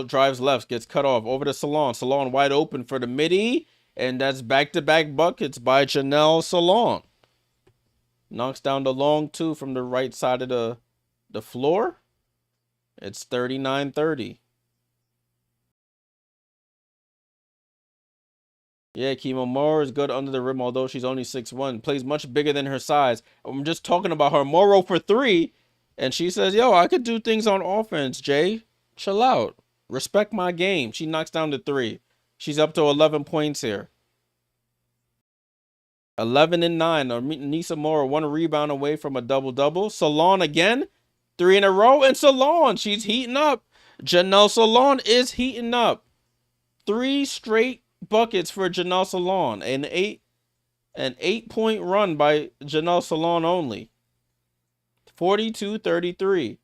Drives left, gets cut off. Over to Salon. Salon wide open for the midi. And that's back-to-back buckets by Janelle Salon. Knocks down the long two from the right side of the floor. It's 39-30. Yeah, Kimo Morrow is good under the rim, although she's only 6'1". Plays much bigger than her size. I'm just talking about her. Morrow for three. And she says, yo, I could do things on offense, Jay. Chill out. Respect my game. She knocks down the three. She's up to 11 points here. 11 and 9. Nisa Morrow, 1 rebound away from a double-double. Salon again. 3 in a row. And Salon, she's heating up. Janelle Salon is heating up. 3 straight buckets for Janelle Salon. An 8-point run by Janelle Salon only. 42-33.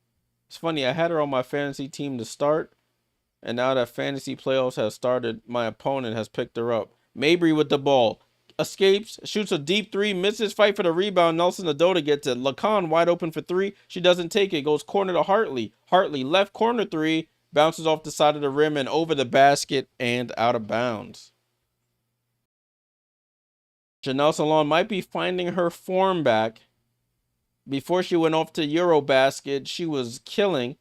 It's funny, I had her on my fantasy team to start. And now that fantasy playoffs has started, my opponent has picked her up. Mabry with the ball. Escapes, shoots a deep three, misses, fight for the rebound. Nelson Nadota gets it. Lacan wide open for three. She doesn't take it. Goes corner to Hartley. Hartley left corner three. Bounces off the side of the rim and over the basket and out of bounds. Janelle Salon might be finding her form back. Before she went off to Eurobasket, she was killing.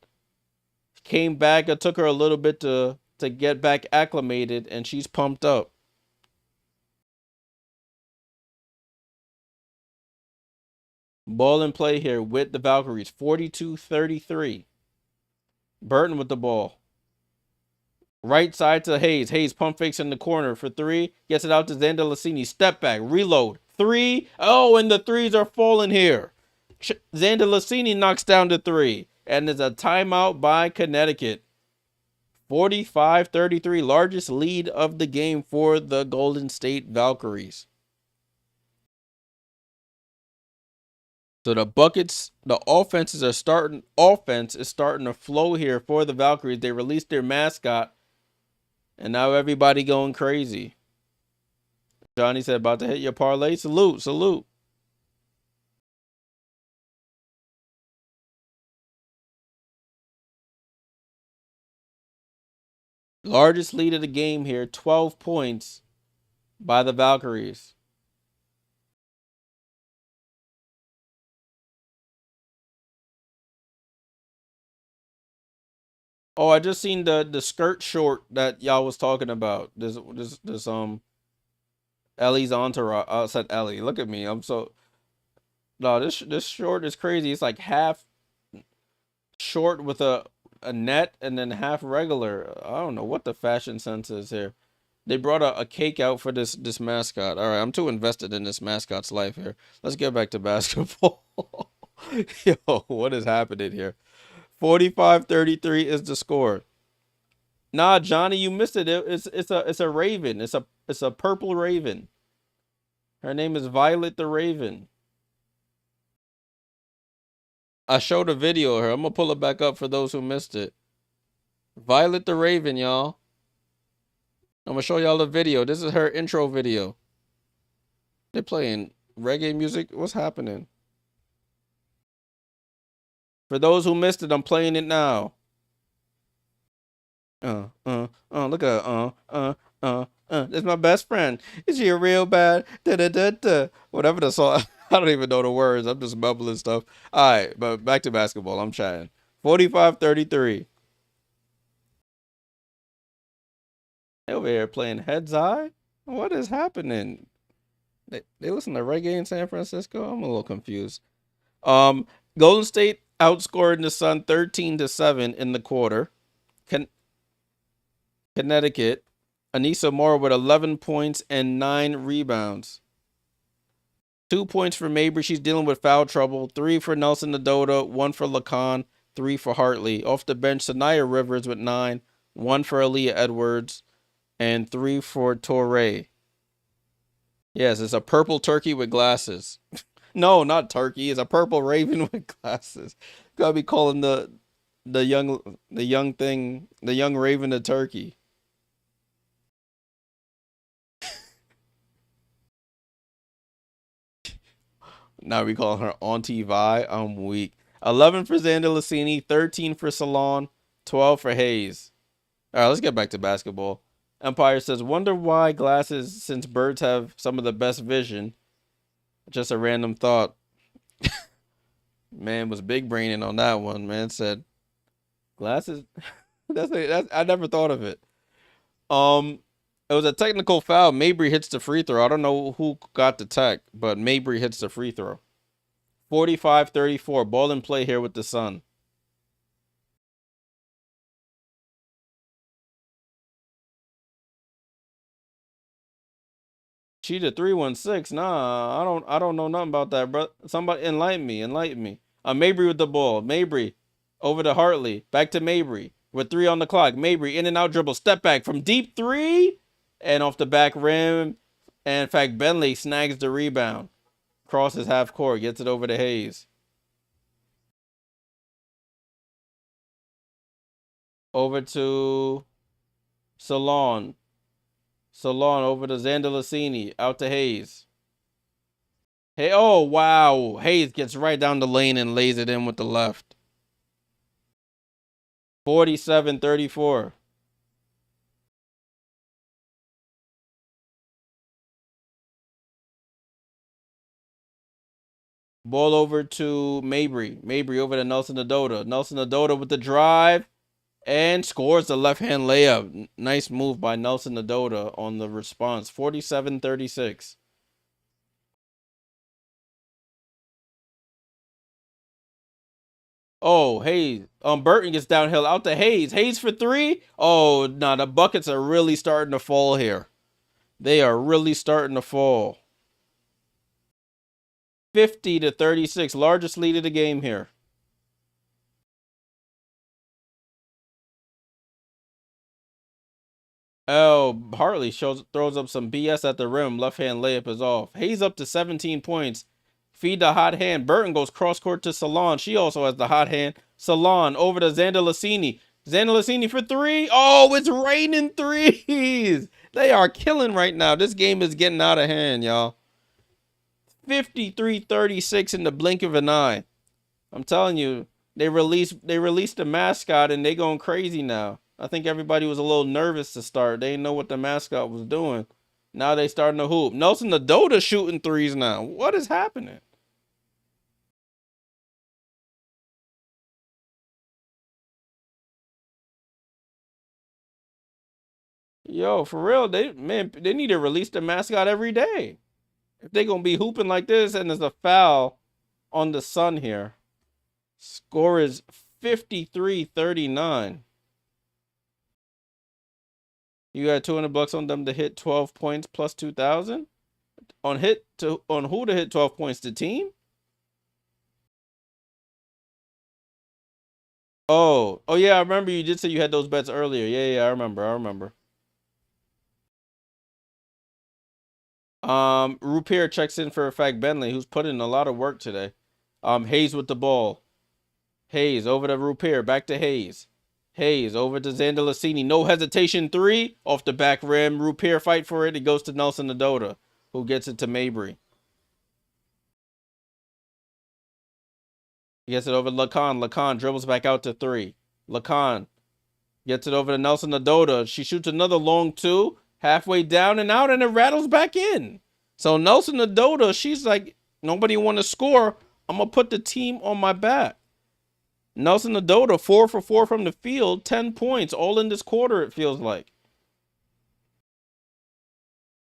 Came back. It took her a little bit to get back acclimated, and she's pumped up. Ball in play here with the Valkyries. 42-33. Burton with the ball. Right side to Hayes. Hayes pump fakes in the corner for three. Gets it out to Xander Lassini. Step back. Reload. Three. Oh, and the threes are falling here. Xander Lassini knocks down the three. And there's a timeout by Connecticut. 45-33. Largest lead of the game for the Golden State Valkyries. So the buckets, the offense is starting to flow here for the Valkyries. They released their mascot, and now everybody going crazy. Johnny said, about to hit your parlay. Salute, salute. Largest lead of the game here, 12 points by the Valkyries. Oh, I just seen the skirt short that y'all was talking about. This Ellie's entourage. I said Ellie. Look at me. I'm so no. This short is crazy. It's like half short with a net and then half regular. I don't know what the fashion sense is here. They brought a cake out for this mascot. All right, I'm too invested in this mascot's life here. Let's get back to basketball. Yo, what is happening here? 45-33 is the score. Nah, Johnny, you missed it. It's a raven. It's a purple raven. Her name is Violet the Raven. I showed a video of her. I'm gonna pull it back up for those who missed it. Violet the Raven, y'all. I'm gonna show y'all the video. This is her intro video. They're playing reggae music. What's happening? For those who missed it, I'm playing it now. Look at that's my best friend. Is she a real bad? Whatever the song. I don't even know the words. I'm just bubbling stuff. All right, but back to basketball. I'm chatting. 45-33. Over here playing Heads Eye. What is happening? They listen to reggae in San Francisco. I'm a little confused. Golden State outscored the Sun 13-7 in the quarter. Connecticut. Anissa Moore with 11 points and 9 rebounds. 2 points for Mabry. She's dealing with foul trouble. 3 for Nelson Nadota. 1 for Lacan. 3 for Hartley. Off the bench, Sanaya Rivers with 9, 1 for Aaliyah Edwards, and 3 for Torre. Yes, it's a purple turkey with glasses. No, not turkey. It's a purple raven with glasses. Gotta be calling the young raven a turkey. Now we calling her Auntie Vi. I'm weak. 11 for Xander Lassini, 13 for Salon, 12 for Hayes. All right, let's get back to basketball. Empire says, wonder why glasses since birds have some of the best vision. Just a random thought. Man was big braining on that one. Man said glasses. That's I never thought of it. It was a technical foul. Mabry hits the free throw. I don't know who got the tech, but Mabry hits the free throw. 45-34. Ball in play here with the Sun. Cheetah 316. Nah, I don't know nothing about that, bro. Somebody enlighten me. Mabry with the ball. Mabry over to Hartley. Back to Mabry with 3 on the clock. Mabry in and out dribble. Step back from deep 3 and off the back rim. And in fact, Bentley snags the rebound. Crosses half court. Gets it over to Hayes. Over to Salon. Salon over to Xander Lassini. Out to Hayes. Hey, oh, wow. Hayes gets right down the lane and lays it in with the left. 47-34. Ball over to Mabry. Mabry over to Nelson Adota. Nelson Adota with the drive and scores the left-hand layup. Nice move by Nelson Adota on the response. 47-36. Oh, Hayes. Burton gets downhill out to Hayes. Hayes for 3. Oh, no, the buckets are really starting to fall here. They are really starting to fall. 50-36. Largest lead of the game here. Oh, Hartley throws up some BS at the rim. Left-hand layup is off. Hayes up to 17 points. Feed the hot hand. Burton goes cross-court to Salon. She also has the hot hand. Salon over to Xander Lassini. Xander Lassini for 3. Oh, it's raining threes. They are killing right now. This game is getting out of hand, y'all. 53-36 in the blink of an eye. I'm telling you, they released the mascot and they going crazy now. I think everybody was a little nervous to start. They didn't know what the mascot was doing. Now they starting to hoop. Nelson Adota shooting threes now. What is happening? Yo, for real, they need to release the mascot every day. If they gonna be hooping like this and there's a foul on the Sun here. Score is 53-39. You got $200 on them to hit 12 points plus 2,000? On who to hit 12 points? The team? Oh yeah, I remember you did say you had those bets earlier. Yeah, I remember. Rupier checks in for Fact Bentley, who's put in a lot of work today. Hayes with the ball. Hayes over to Rupier, back to Hayes. Hayes over to Xander Lassini. No hesitation 3 off the back rim. Rupier fight for it. It goes to Nelson Adota, who gets it to Mabry. He gets it over to Lacan. Lacan dribbles back out to 3. Lacan gets it over to Nelson Adota. She shoots another long 2. Halfway down and out, and it rattles back in. So Nelson Adota, she's like, nobody want to score. I'm going to put the team on my back. Nelson Adota, 4 for 4 from the field, 10 points, all in this quarter, it feels like.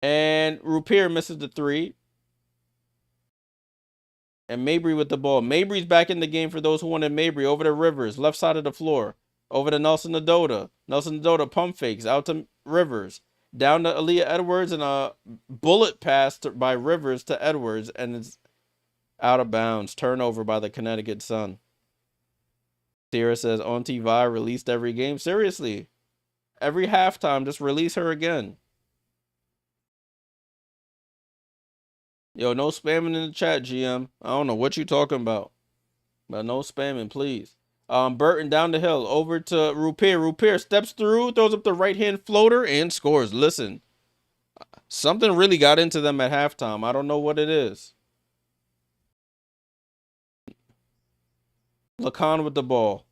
And Rupier misses the 3. And Mabry with the ball. Mabry's back in the game for those who wanted Mabry. Over to Rivers, left side of the floor. Over to Nelson Adota. Nelson Adota pump fakes out to Rivers. Down to Aaliyah Edwards, and a bullet pass by Rivers to Edwards, and it's out of bounds. Turnover by the Connecticut Sun. Sierra says, Auntie Vi released every game. Seriously, every halftime, just release her again. Yo, no spamming in the chat, GM. I don't know what you talking about, but no spamming, please. Burton down the hill, over to Rupier. Rupier steps through, throws up the right-hand floater, and scores. Listen, something really got into them at halftime. I don't know what it is. Lacan with the ball.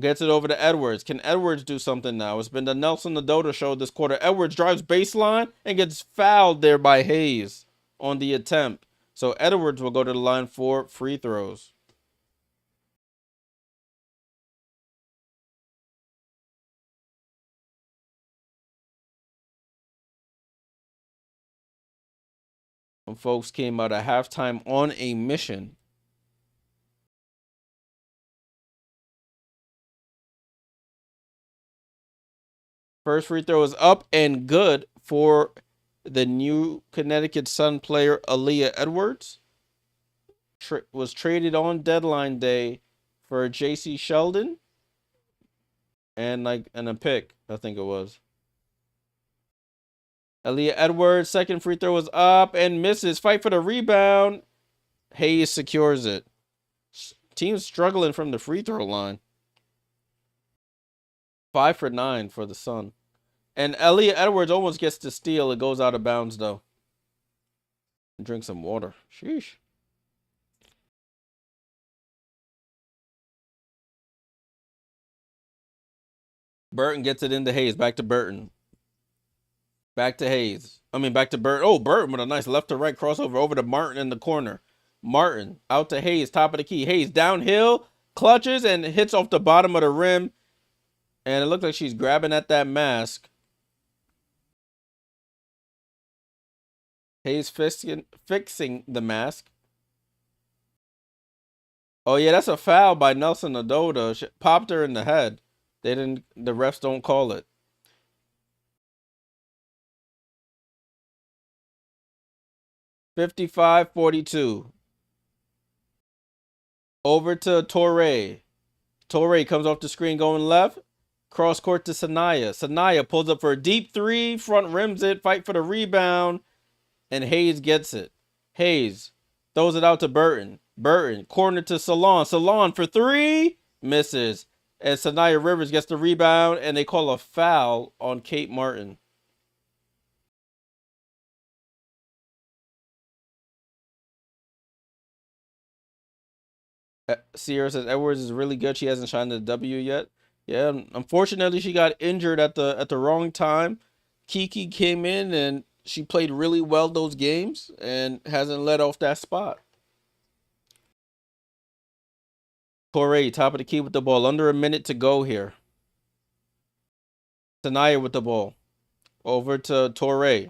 Gets it over to Edwards. Can Edwards do something now? It's been the Nelson Nadota show this quarter. Edwards drives baseline and gets fouled there by Hayes on the attempt. So Edwards will go to the line for free throws. Some folks came out at halftime on a mission. First free throw is up and good for the new Connecticut Sun player, Aaliyah Edwards. Was traded on deadline day for J.C. Sheldon and a pick, I think it was. Aaliyah Edwards, second free throw is up and misses. Fight for the rebound. Hayes secures it. Team's struggling from the free throw line. 5 for 9 for the Sun. And Aaliyah Edwards almost gets the steal. It goes out of bounds, though. Drink some water. Sheesh. Burton gets it into Hayes. Back to Burton. Back to Hayes. Back to Burton. Oh, Burton with a nice left to right crossover over to Martin in the corner. Martin out to Hayes, top of the key. Hayes downhill, clutches, and hits off the bottom of the rim. And it looks like she's grabbing at that mask. Hayes fixing the mask. Oh, yeah, that's a foul by Nelson Nadota. She popped her in the head. The refs don't call it. (55-42). Over to Torre. Torre comes off the screen going left. Cross court to Sanaya. Sanaya pulls up for a deep three. Front rims it. Fight for the rebound. And Hayes gets it. Hayes throws it out to Burton. Burton, corner to Salon. Salon for three. Misses. And Sanaya Rivers gets the rebound. And they call a foul on Kate Martin. Sierra says Edwards is really good. She hasn't shined the W yet. Yeah, unfortunately she got injured at the wrong time. Kiki came in and she played really well those games and hasn't let off that spot. Torre, top of the key with the ball. Under a minute to go here. Sanaya with the ball. Over to Torre.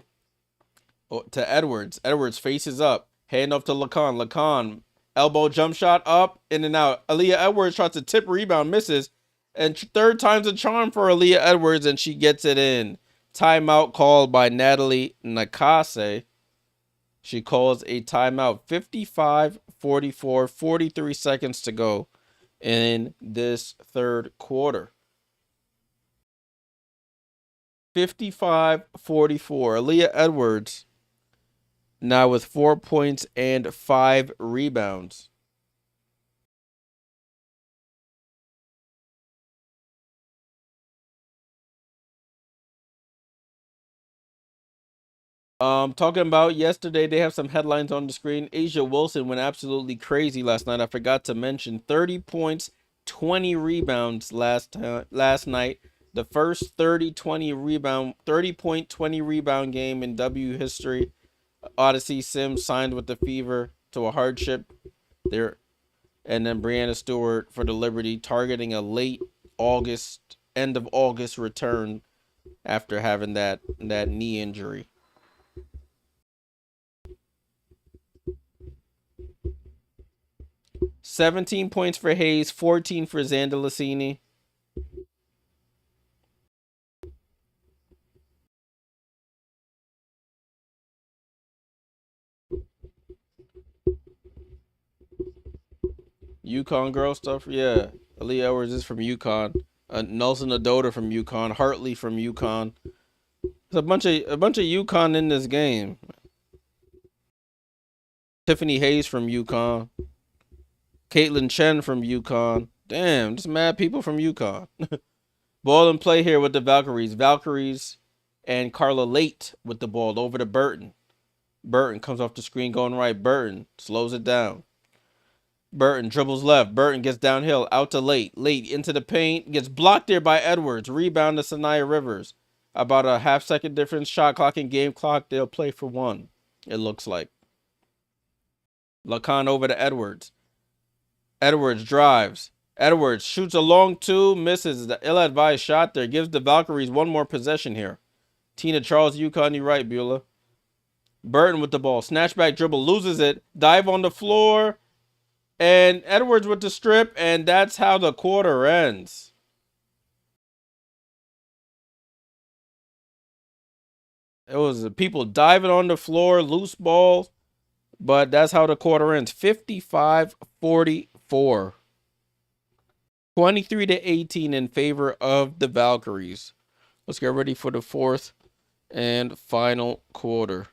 To Edwards. Edwards faces up. Hand off to Lacan. Lacan. Elbow jump shot up, in and out. Aaliyah Edwards tries to tip rebound, misses. And third time's a charm for Aaliyah Edwards, and she gets it in. Timeout called by Natalie Nakase. She calls a timeout. 55-44, 43 seconds to go in this third quarter. 55-44. Aaliyah Edwards now with 4 points and 5 rebounds. Talking about yesterday, they have some headlines on the screen. Asia Wilson went absolutely crazy last night. I forgot to mention 30 points, 20 rebounds last night. The first 30-point, 20 rebound game in W history. Odyssey Sims signed with the Fever to a hardship there. And then Brianna Stewart for the Liberty, targeting a late August, end of August return after having that knee injury. 17 points for Hayes, 14 for Xander Lassini. UConn girl stuff. Yeah, Aaliyah Edwards is from UConn. Nelson Adota from UConn. Hartley from UConn. There's a bunch of UConn in this game. Tiffany Hayes from UConn. Caitlin Chen from UConn. Damn, just mad people from UConn. Ball and play here with the Valkyries. Valkyries and Carla Late with the ball over to Burton. Burton comes off the screen going right. Burton slows it down. Burton dribbles left. Burton gets downhill out to Late. Late into the paint. Gets blocked there by Edwards. Rebound to Sanaya Rivers. About a half-second difference. Shot clock and game clock. They'll play for one, it looks like. Lacan over to Edwards. Edwards drives. Edwards shoots a long two. Misses. The ill-advised shot there. Gives the Valkyries one more possession here. Tina Charles, UConn, you right, Beulah. Burton with the ball. Snatchback dribble. Loses it. Dive on the floor. And Edwards with the strip. And that's how the quarter ends. It was people diving on the floor. Loose balls. But that's how the quarter ends. 55-44. 23-18 in favor of the Valkyries. Let's get ready for the fourth and final quarter.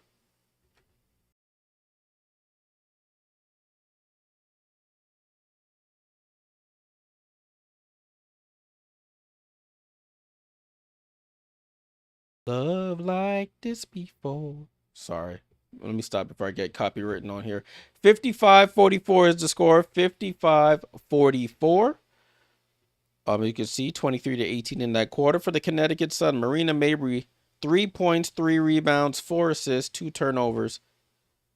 Love like this before. Sorry. Let me stop before I get copywritten on here. 55-44 is the score. 55-44. You can see 23-18 in that quarter for the Connecticut Sun. Marina Mabry, 3 points, 3 rebounds, 4 assists, 2 turnovers.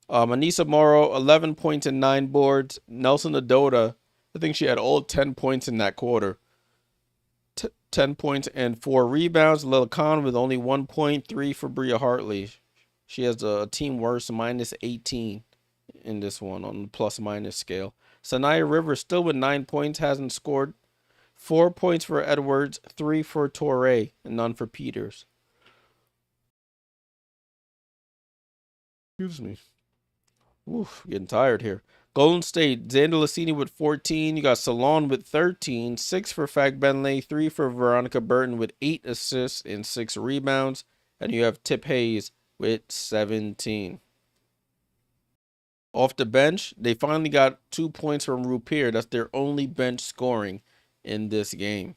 Anissa Morrow, 11 points and 9 boards. Nelson Adota, I think she had all 10 points in that quarter. 10 points and 4 rebounds. Lil Khan with only 1 point, 3 for Bria Hartley. She has a team worst, -18 in this one on the plus-minus scale. Sanaya Rivers still with 9 points, hasn't scored. 4 points for Edwards, 3 for Torre, and none for Peters. Excuse me. Oof, getting tired here. Golden State, Xander Lassini with 14. You got Salon with 13. 6 for Fag Benley. 3 for Veronica Burton with 8 assists and 6 rebounds. And you have Tip Hayes with 17. Off the bench, they finally got 2 points from Rupier. That's their only bench scoring in this game.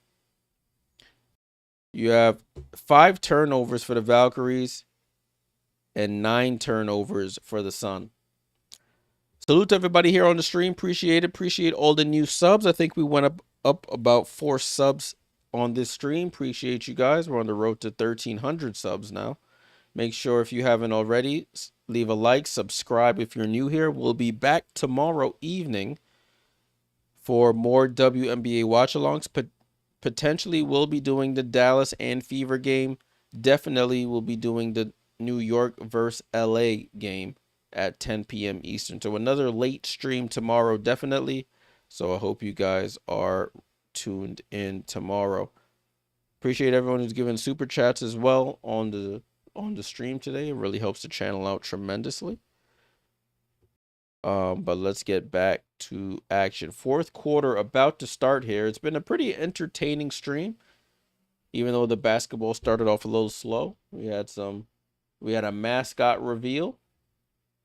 You have 5 turnovers for the Valkyries and 9 turnovers for the Sun. Salute to everybody here on the stream. Appreciate it. Appreciate all the new subs. I think we went up about 4 subs on this stream. Appreciate you guys. We're on the road to 1,300 subs now. Make sure if you haven't already, leave a like, subscribe if you're new here. We'll be back tomorrow evening for more WNBA watch-alongs. Potentially we'll be doing the Dallas and Fever game. Definitely we'll be doing the New York versus LA game at 10 p.m. Eastern. So another late stream tomorrow, definitely. So I hope you guys are tuned in tomorrow. Appreciate everyone who's given super chats as well on the stream today. It really helps the channel out tremendously. But let's get back to action. Fourth quarter about to start here. It's been a pretty entertaining stream, even though the basketball started off a little slow. We had a mascot reveal.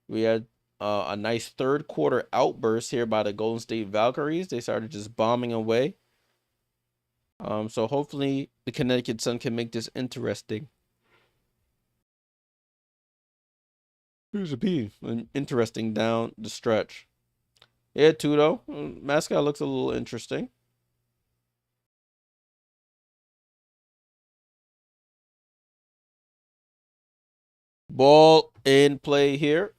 We had a nice third quarter outburst here by the Golden State Valkyries. They started just bombing away. So hopefully the Connecticut Sun can make this interesting. Here's a P. Interesting down the stretch. Yeah, Tudo. Mascot looks a little interesting. Ball in play here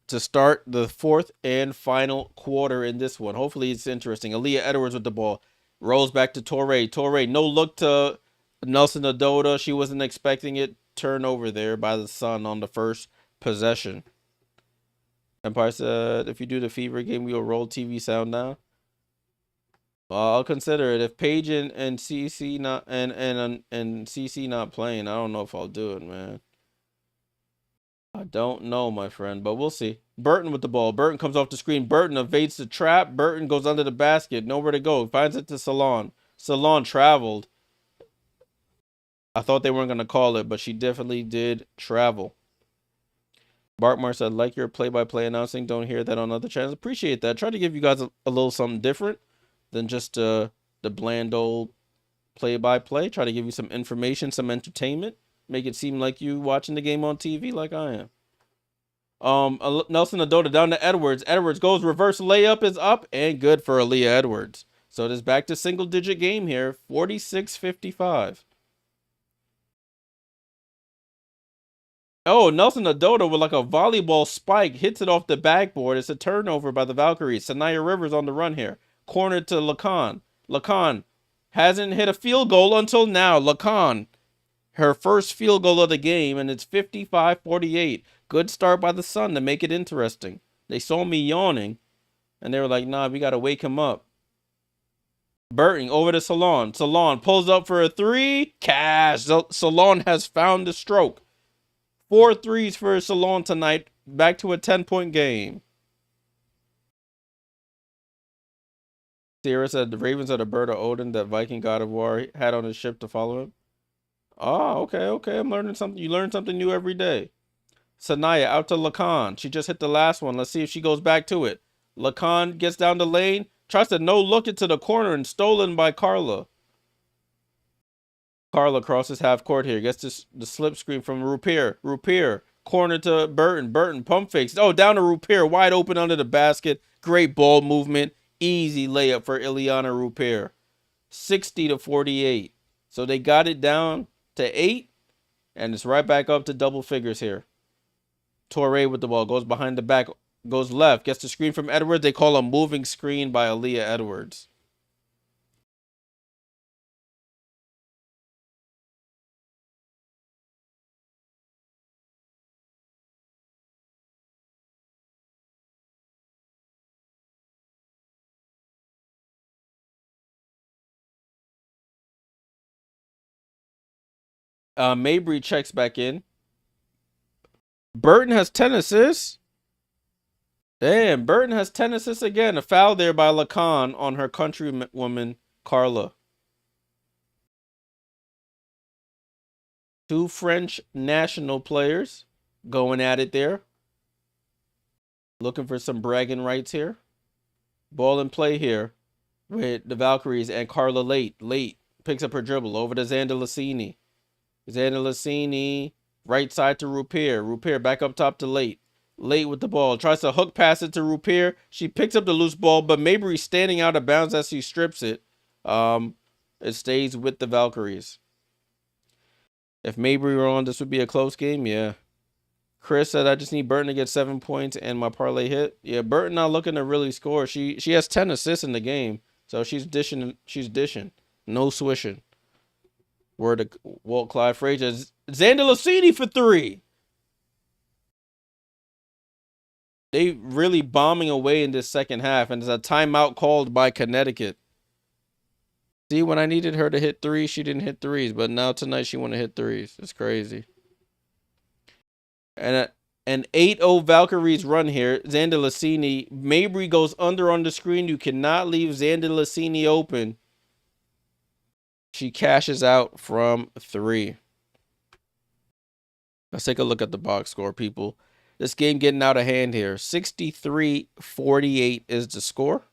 to start the fourth and final quarter in this one. Hopefully it's interesting. Aaliyah Edwards with the ball. Rolls back to Torre. Torre, no look to Nelson Adota. She wasn't expecting it. Turnover there by the Sun on the first possession. Empire said, if you do the Fever game, we'll roll TV sound down. I'll consider it. If Paige and CC not and CC not playing, I don't know if I'll do it, man. I don't know, my friend, but we'll see. Burton with the ball. Burton comes off the screen. Burton evades the trap. Burton goes under the basket. Nowhere to go. Finds it to Salon. Salon traveled. I thought they weren't going to call it, but she definitely did travel. Barkmar said, like your play-by-play announcing. Don't hear that on other channels. Appreciate that. Try to give you guys a little something different than just the bland old play-by-play. Try to give you some information, some entertainment. Make it seem like you watching the game on TV like I am. Nelson Adota down to Edwards. Edwards goes reverse layup is up and good for Aaliyah Edwards. So it is back to single-digit game here, 46-55. Oh, Nelson Adota with like a volleyball spike hits it off the backboard. It's a turnover by the Valkyries. Sanaya Rivers on the run here. Corner to Lacan. Lacan hasn't hit a field goal until now. Lacan, her first field goal of the game, and it's 55-48. Good start by the Sun to make it interesting. They saw me yawning, and they were like, nah, we got to wake him up. Burton over to Salon. Salon pulls up for a three. Cash. Salon has found the stroke. 4 threes for Salon tonight. Back to a 10-point game. Sierra said the Ravens are the bird of Odin that Viking god of war had on his ship to follow him. Oh, okay. I'm learning something. You learn something new every day. Sanaya out to Lacan. She just hit the last one. Let's see if she goes back to it. Lacan gets down the lane. Tries to no-look it to the corner and stolen by Carla. Carla crosses half court here. Gets the slip screen from Rupier. Rupier. Corner to Burton. Burton pump fakes. Oh, down to Rupier. Wide open under the basket. Great ball movement. Easy layup for Ileana Rupier. 60-48. So they got it down to 8. And it's right back up to double figures here. Torre with the ball. Goes behind the back. Goes left. Gets the screen from Edwards. They call a moving screen by Aaliyah Edwards. Mabry checks back in. Burton has 10 assists. Damn, Burton has 10 assists again. A foul there by Lacan on her countrywoman, Carla. 2 French national players going at it there. Looking for some bragging rights here. Ball in play here with the Valkyries and Carla Late. Late picks up her dribble over to Xander Lassini. Xander Lassini, right side to Rupier. Rupier back up top to Late. Late with the ball. Tries to hook pass it to Rupier. She picks up the loose ball, but Mabry's standing out of bounds as she strips it. It stays with the Valkyries. If Mabry were on, this would be a close game. Yeah. Chris said, I just need Burton to get 7 points and my parlay hit. Yeah, Burton not looking to really score. She has 10 assists in the game. So she's dishing. No swishing. Word to Walt Clyde Frazier. Xander Lassini for 3. They really bombing away in this second half, and there's a timeout called by Connecticut. See, when I needed her to hit 3s, she didn't hit 3s, but now tonight she want to hit 3s. It's crazy. And an 8-0 Valkyries run here. Xander Lassini. Mabry goes under on the screen. You cannot leave Xander Lassini open. She cashes out from 3. Let's take a look at the box score, people. This game getting out of hand here. 63-48 is the score.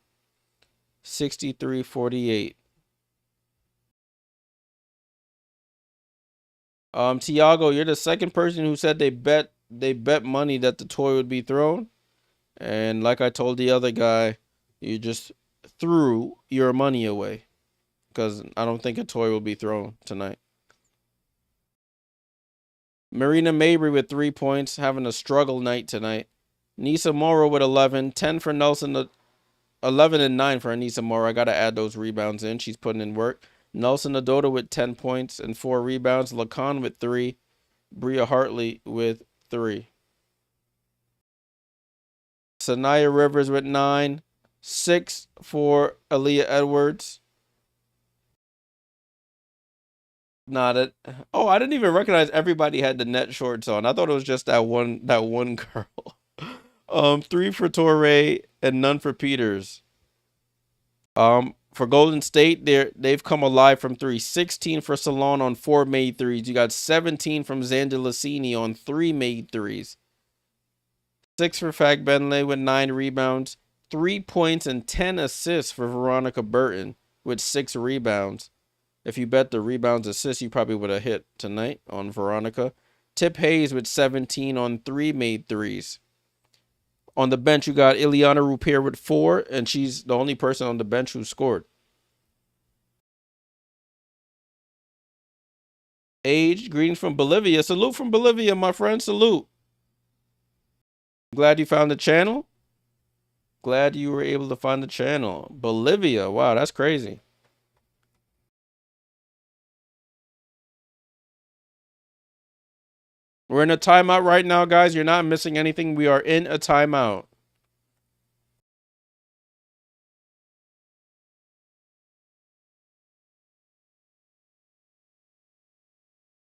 63-48. Tiago, you're the second person who said they bet money that the toy would be thrown. And like I told the other guy, you just threw your money away. Because I don't think a toy will be thrown tonight. Marina Mabry with 3 points, having a struggle night tonight. Nisa Morrow with 11. 10 for Nelson. 11 and 9 for Anissa Morrow. I got to add those rebounds in. She's putting in work. Nelson Adota with 10 points and 4 rebounds. Lacan with 3. Bria Hartley with 3. Sanaya Rivers with 9. 6 for Aaliyah Edwards. Nah, that. Oh, I didn't even recognize everybody had the net shorts on. I thought it was just that one girl. Three for Torrey and none for Peters. For Golden State, they've come alive from three. 16 for Salon on 4 made threes. You got 17 from Zandalicini on 3 made threes. 6 for Fagbenle with 9 rebounds. 3 points and 10 assists for Veronica Burton with 6 rebounds. If you bet the rebounds assists, you probably would have hit tonight on Veronica. Tip Hayes with 17 on 3 made threes. On the bench, you got Ileana Rupier with 4, and she's the only person on the bench who scored. Age, greetings from Bolivia. Salute from Bolivia, my friend. Salute. Glad you found the channel. Glad you were able to find the channel. Bolivia. Wow, that's crazy. We're in a timeout right now, guys. You're not missing anything. We are in a timeout.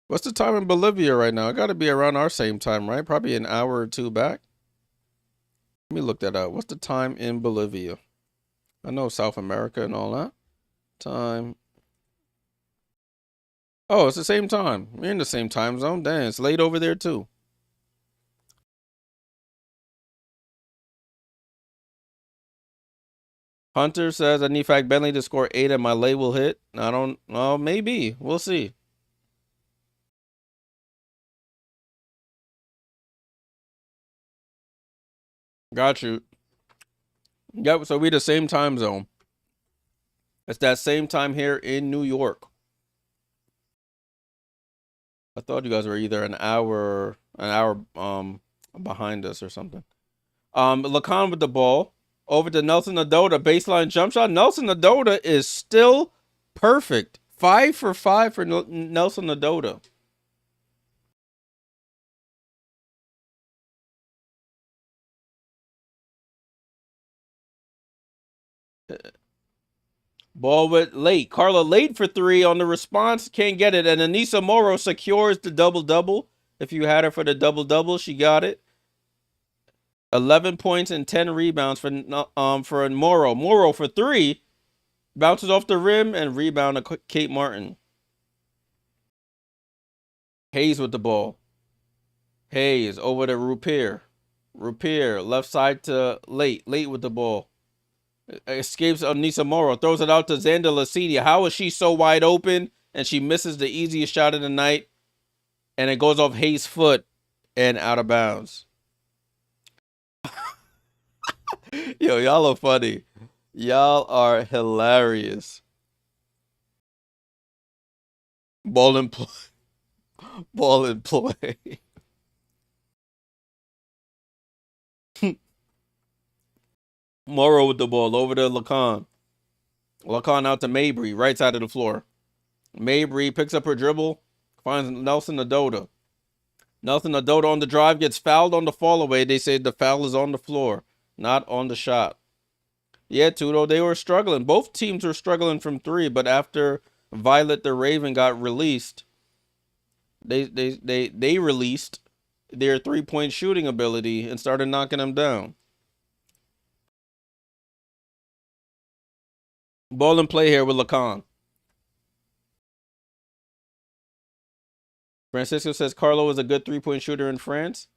What's the time in Bolivia right now? It got to be around our same time, right? Probably an hour or two back. Let me look that up. What's the time in Bolivia? I know South America and all that. Time. Oh, it's the same time. We're in the same time zone. Damn, it's late over there too. Hunter says I need Fact Bentley to score 8 and my lay will hit. I don't know. Maybe. We'll see. Got you. Yep, so we the same time zone. It's that same time here in New York. I thought you guys were either an hour behind us or something. Lacan with the ball. Over to Nelson Adota. Baseline jump shot. Nelson Adota is still perfect. 5 for 5 for Nelson Adota. Ball with late. Carla late for 3 on the response. Can't get it. And Anissa Moro secures the double-double. If you had her for the double-double, she got it. 11 points and 10 rebounds for Moro. Moro for 3. Bounces off the rim and rebound to Kate Martin. Hayes with the ball. Hayes over to Rupier. Rupier left side to Late. Late with the ball. Escapes Anissa Moro. Throws it out to Zandalicini. How is she so wide open? And she misses the easiest shot of the night. And it goes off Hayes' foot and out of bounds. Yo, y'all are funny. Y'all are hilarious. Ball in play. Ball in play. Morrow with the ball over to Lacan. Lacan out to Mabry, right side of the floor. Mabry picks up her dribble, finds Nelson Adota. Nelson Adota on the drive gets fouled on the fall away. They say the foul is on the floor, not on the shot. Yeah, Tudo, they were struggling. Both teams were struggling from 3, but after Violet the Raven got released, they released their 3-point shooting ability and started knocking them down. Ball and play here with Lacan. Francisco says Carlo is a good 3-point shooter in France.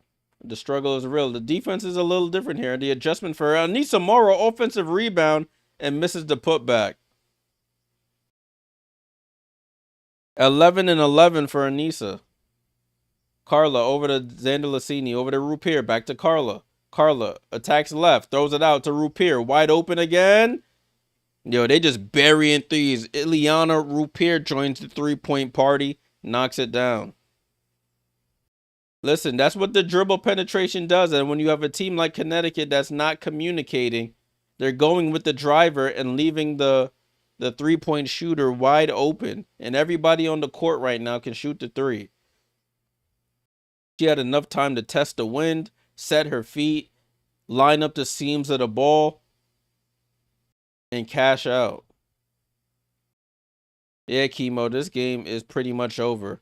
The struggle is real. The defense is a little different here. The adjustment for Anissa Moro, offensive rebound, and misses the putback. 11 and 11 for Anissa. Carla over to Zandalicini, over to Rupier, back to Carla. Carla attacks left, throws it out to Rupier, wide open again. Yo, they just burying threes. Ileana Rupier joins the 3-point party, knocks it down. Listen, that's what the dribble penetration does. And when you have a team like Connecticut that's not communicating, they're going with the driver and leaving the 3-point shooter wide open. And everybody on the court right now can shoot the 3. She had enough time to test the wind, set her feet, line up the seams of the ball, and cash out. Yeah, Chemo, this game is pretty much over.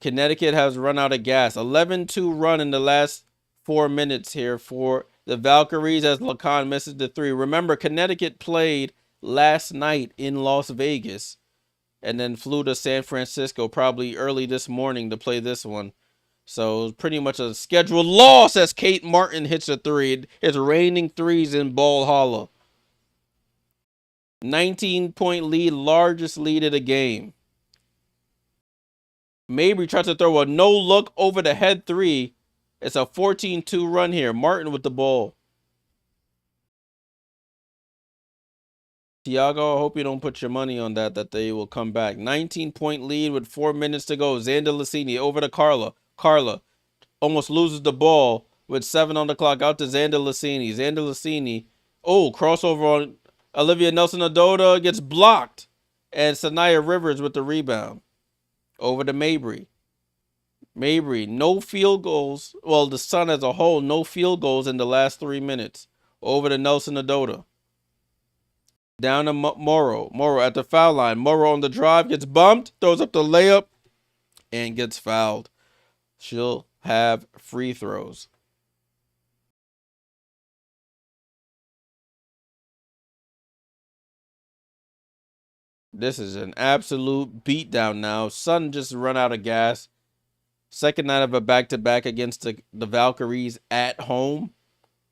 Connecticut has run out of gas. 11-2 run in the last 4 minutes here for the Valkyries as Lacan misses the three. Remember, Connecticut played last night in Las Vegas and then flew to San Francisco probably early this morning to play this one. So pretty much a scheduled loss as Kate Martin hits a three. It's raining threes in Ball Hollow. 19-point lead, largest lead of the game. Mabry tries to throw a no-look over the head three. It's a 14-2 run here. Martin with the ball. Tiago, I hope you don't put your money on that they will come back. 19-point lead with 4 minutes to go. Xander Lassini over to Carla. Carla almost loses the ball with 7 on the clock. Out to Xander Lassini. Xander Lassini. Oh, crossover on Olivia Nelson-Ododa. Gets blocked. And Sanaya Rivers with the rebound. Over to Mabry. Mabry, no field goals. Well, the Sun as a whole, no field goals in the last 3 minutes. Over to Nelson-Ododa. Down to Morrow. Morrow at the foul line. Morrow on the drive, gets bumped, throws up the layup, and gets fouled. She'll have free throws. This is an absolute beatdown now. Sun just run out of gas. Second night of a back-to-back against the Valkyries at home.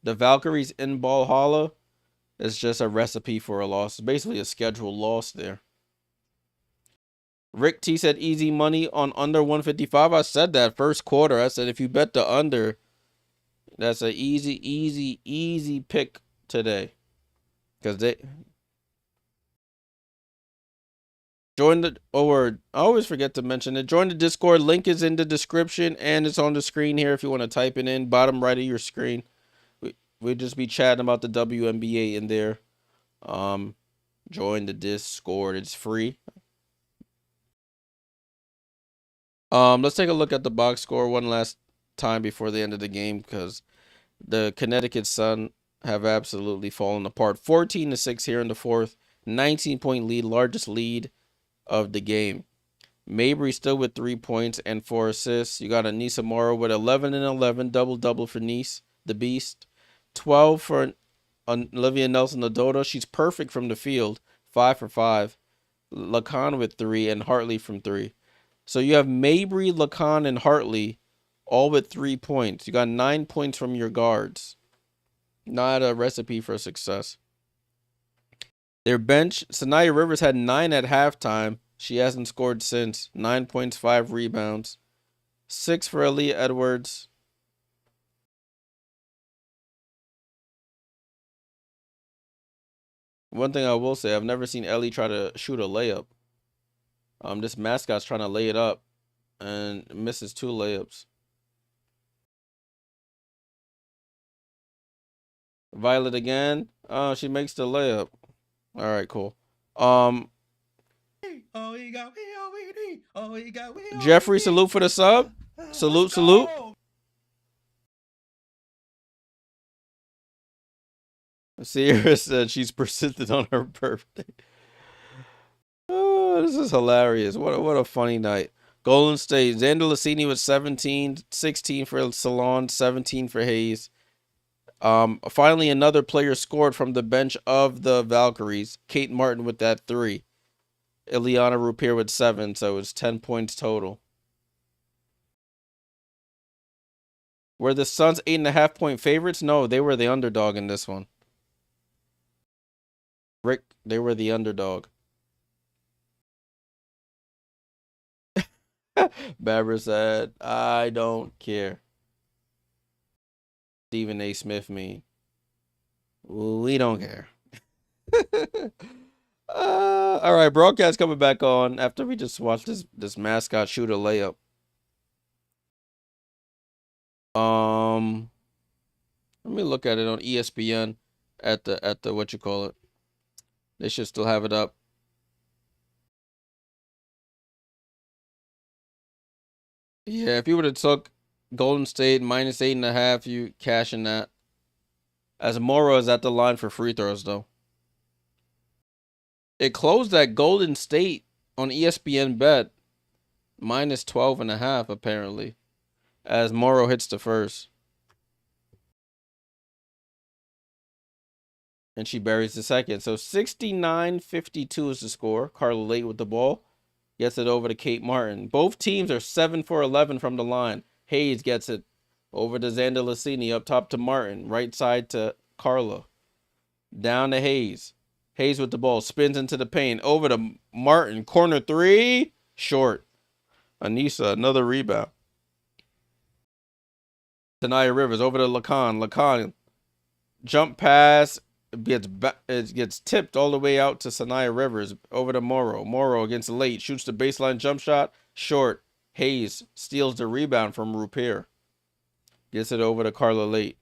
The Valkyries in Ball Hollow. It's just a recipe for a loss. It's basically a scheduled loss there. Rick T said easy money on under 155. I said that first quarter. I said if you bet the under, that's an easy pick today. Because they join the, or I always forget to mention it. Join the Discord. Link is in the description and it's on the screen here if you want to type it in. Bottom right of your screen. We'll just be chatting about the WNBA in there. Join the Discord. It's free. Let's take a look at the box score one last time before the end of the game because the Connecticut Sun have absolutely fallen apart. 14-6 here in the fourth. 19-point lead, largest lead of the game. Mabry still with 3 points and 4 assists. You got Anissa Morrow with 11 and 11, double-double for Nice, the Beast. 12 for Olivia Nelson-Ododa. She's perfect from the field, 5 for 5. Lacan with 3 and Hartley from 3. So you have Mabry, Lacan, and Hartley all with 3 points. You got 9 points from your guards. Not a recipe for success. Their bench, Sanaya Rivers had 9 at halftime. She hasn't scored since. 9 points, 5 rebounds. 6 for Aaliyah Edwards. One thing I will say, I've never seen Ellie try to shoot a layup. This mascot's trying to lay it up and misses 2 layups. Violet again. Oh, she makes the layup. All right, cool. Jeffrey, salute for the sub. Salute. Sierra said she's persistent on her birthday. Oh, this is hilarious. What a funny night. Golden State. Xander Lassini with 17, 16 for Salon, 17 for Hayes. Finally, another player scored from the bench of the Valkyries. Kate Martin with that 3. Ileana Rupier with 7, so it's 10 points total. Were the Suns 8.5-point favorites? No, they were the underdog in this one. Rick, they were the underdog. Babber said, I don't care. Stephen A. Smith mean. We don't care. All right, broadcast coming back on after we just watched this mascot shoot a layup. Let me look at it on ESPN at the what you call it. They should still have it up. Yeah, if you would have took Golden State minus 8.5, you cash in that. As Morrow is at the line for free throws though. It closed at Golden State on ESPN Bet minus 12.5 apparently, as Morrow hits the first. And she buries the second. So 69-52 is the score. Carla late with the ball. Gets it over to Kate Martin. Both teams are 7 for 11 from the line. Hayes gets it over to Xander Lassini. Up top to Martin. Right side to Carla. Down to Hayes. Hayes with the ball. Spins into the paint. Over to Martin. Corner three. Short. Anissa, another rebound. Tanaya Rivers over to Lacan. Lacan. Jump pass. It gets tipped all the way out to Sanaya Rivers. Over to Morrow. Morrow against Late. Shoots the baseline jump shot. Short. Hayes steals the rebound from Rupier. Gets it over to Carla Late.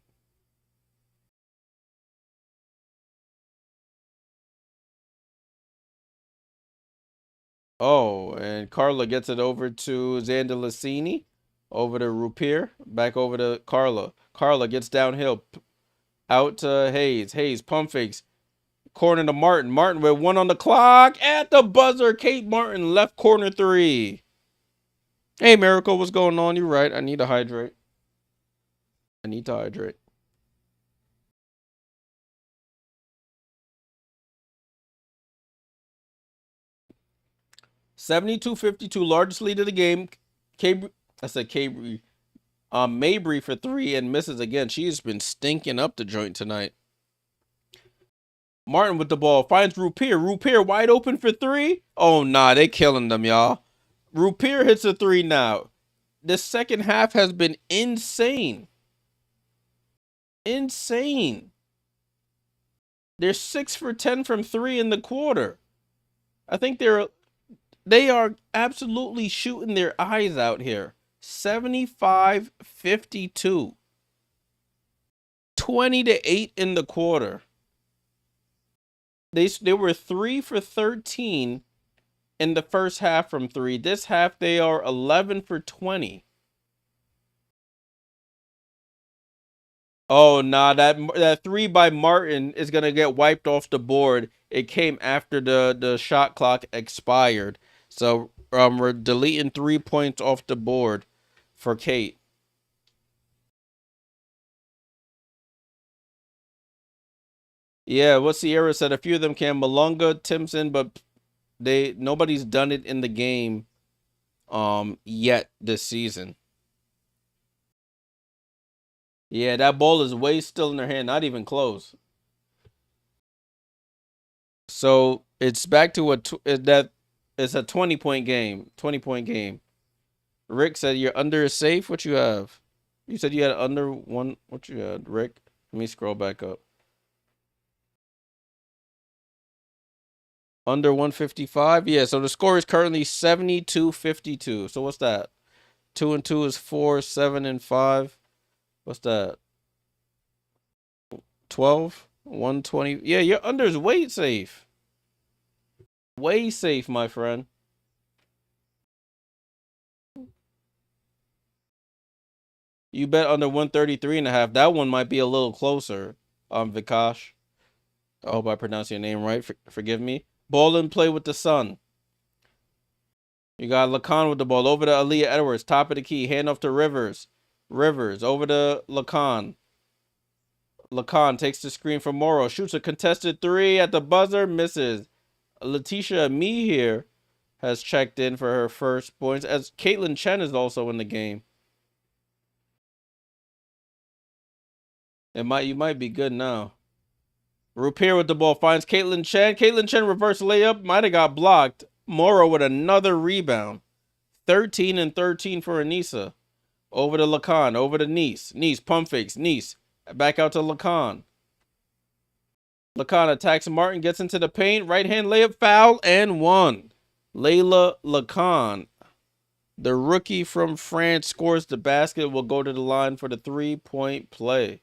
Oh, and Carla gets it over to Xander Lassini. Over to Rupier. Back over to Carla. Carla gets downhill. Out to Hayes. Hayes pump fakes. Corner to Martin. Martin with 1 on the clock. At the buzzer. Kate Martin left corner three. Hey, Miracle, what's going on? You're right. I need to hydrate. 72-52, largest lead of the game. Mabry for three and misses again. She's been stinking up the joint tonight. Martin with the ball finds Rupier. Rupier wide open for three. Oh, nah, they killing them, y'all. Rupier hits a three now. The second half has been insane. Insane. They're 6 for 10 from three in the quarter. I think they are absolutely shooting their eyes out here. 75-52. 20-8 in the quarter. They were 3 for 13 in the first half from three. This half they are 11 for 20. Oh, nah, that three by Martin is gonna get wiped off the board. It came after the shot clock expired. So we're deleting 3 points off the board for Kate. Yeah, what Sierra said, a few of them can. Malunga, Timpson, but nobody's done it in the game yet this season. Yeah, that ball is way still in their hand, not even close. So it's back to that it's a 20-point game. 20-point game. Rick said your under is safe. What you have? You said you had under one. What you had, Rick? Let me scroll back up. Under 155. Yeah, so the score is currently 72-52. So what's that? 2 and 2 is 4, 7 and 5. What's that? 12, 120. Yeah, your under is way safe. Way safe, my friend. You bet under 133.5. That one might be a little closer. Vikash. I hope I pronounced your name right. Forgive me. Ball in play with the Sun. You got Lacan with the ball. Over to Aaliyah Edwards. Top of the key. Hand off to Rivers. Rivers. Over to Lacan. Lacan takes the screen from Morrow. Shoots a contested three at the buzzer. Misses. Letitia Me here has checked in for her first points, as Caitlin Chen is also in the game. You might be good now. Rupier with the ball finds Caitlin Chen. Caitlin Chen reverse layup. Might have got blocked. Morrow with another rebound. 13 and 13 for Anissa. Over to Lacan. Over to Nice. Nice pump fakes. Nice. Back out to Lacan. Lacan attacks Martin. Gets into the paint. Right hand layup foul and one. Layla Lacan, the rookie from France, scores the basket. Will go to the line for the 3-point play.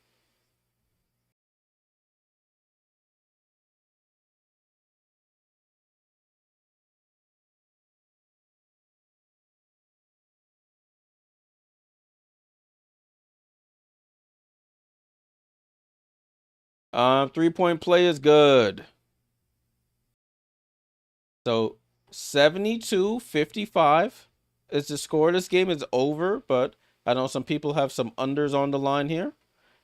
Three-point play is good. So 72-55 is the score. This game is over, but I know some people have some unders on the line here.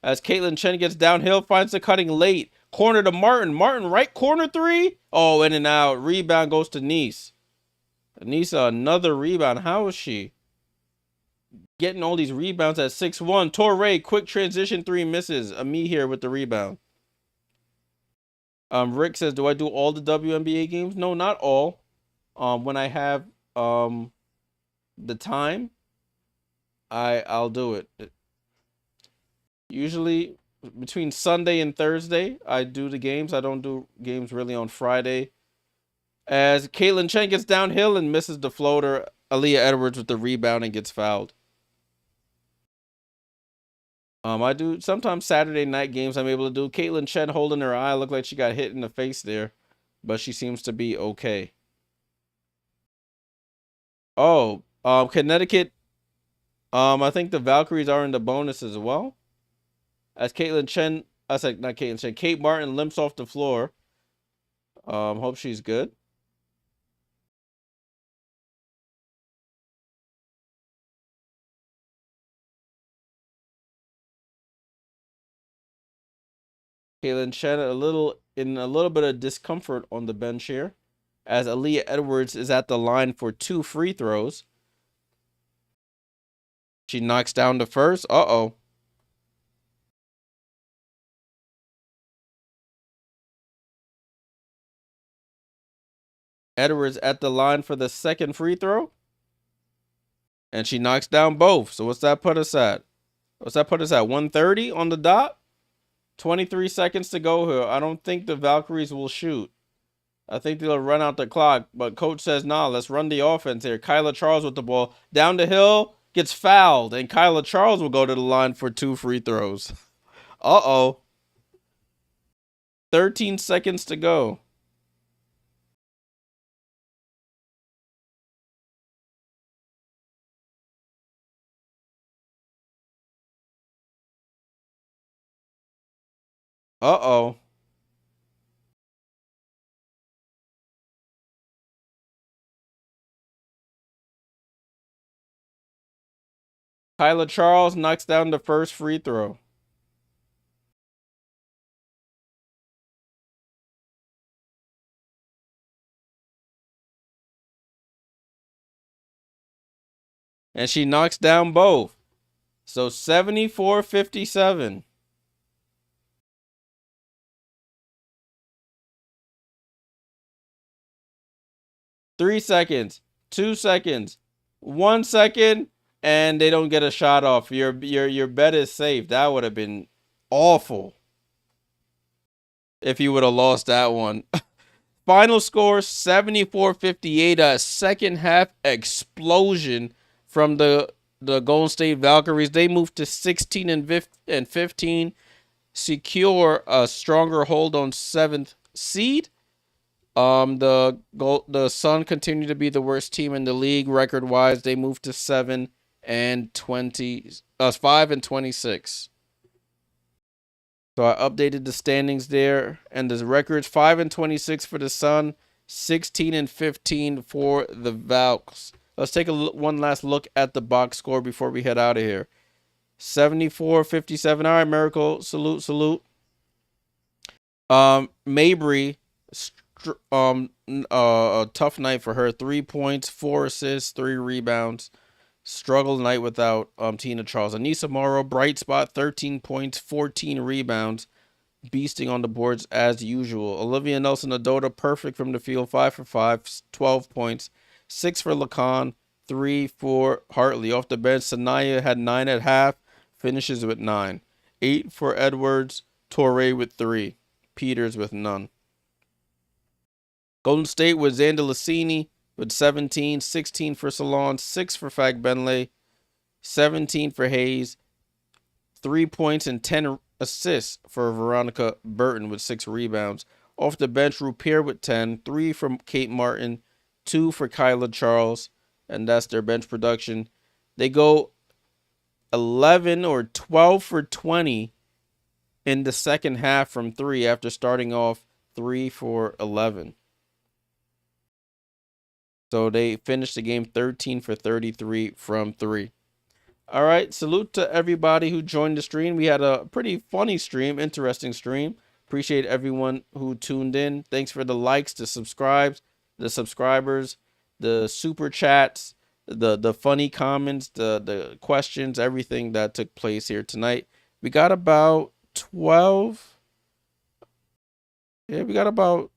As Caitlin Chen gets downhill, finds the cutting late. Corner to Martin. Martin, right corner three. Oh, in and out. Rebound goes to Nice. Nisa, another rebound. How is she getting all these rebounds at 6'1"? Torre, quick transition three misses. Ami here with the rebound. Rick says, do I do all the WNBA games? No, not all. When I have the time, I'll do it. Usually between Sunday and Thursday, I do the games. I don't do games really on Friday. As Caitlin Chen gets downhill and misses the floater, Aaliyah Edwards with the rebound and gets fouled. I do sometimes Saturday night games I'm able to do. Caitlin Chen holding her eye, looked like she got hit in the face there, but she seems to be okay. Oh, Connecticut. I think the Valkyries are in the bonus as well. As Caitlin Chen, I said not Caitlin Chen. Kate Martin limps off the floor. Hope she's good. Caitlin Chen in a little bit of discomfort on the bench here, as Aaliyah Edwards is at the line for 2 free throws. She knocks down the first. Uh-oh. Edwards at the line for the second free throw. And she knocks down both. So what's that put us at? What's that put us at? 130 on the dot? 23 seconds to go here. I don't think the Valkyries will shoot. I think they'll run out the clock. But coach says, nah, let's run the offense here. Kyla Charles with the ball. Down the hill, gets fouled. And Kyla Charles will go to the line for 2 free throws. Uh-oh. 13 seconds to go. Uh-oh. Kyla Charles knocks down the first free throw. And she knocks down both. So 74-57. 3 seconds, 2 seconds, 1 second, and they don't get a shot off. Your bet is safe. That would have been awful if you would have lost that one. Final score 74-58. A second half explosion from the Golden State Valkyries. They moved to 16 and 15, secure a stronger hold on 7th seed. The Sun continue to be the worst team in the league record wise. They moved to 7 and 20, 5 and 26. So I updated the standings there, and the records 5 and 26 for the Sun, 16 and 15 for the Valks. Let's take one last look at the box score before we head out of here. 74-57. All right, Miracle, salute. Mabry, a tough night for her. 3 points, 4 assists, 3 rebounds. Struggle night without Tina Charles. Anissa Morrow, bright spot, 13 points, 14 rebounds. Beasting on the boards as usual. Olivia Nelson-Adota, perfect from the field, 5 for 5, 12 points. 6 for Lacan, 3 for Hartley. Off the bench, Sanaya had 9 at half, finishes with 9. 8 for Edwards, Torre with 3. Peters with none. Golden State with Xander Lassini with 17, 16 for Salon, 6 for Fagbenle, 17 for Hayes, 3 points and 10 assists for Veronica Burton with 6 rebounds. Off the bench, Rupier with 10, 3 from Kate Martin, 2 for Kyla Charles, and that's their bench production. They go 11 or 12 for 20 in the second half from 3 after starting off 3 for 11. So they finished the game 13 for 33 from 3. All right, salute to everybody who joined the stream. We had a pretty funny stream, interesting stream. Appreciate everyone who tuned in. Thanks for the likes, the subscribers, the super chats, the funny comments, the questions, everything that took place here tonight. We got about 12. Yeah, we got about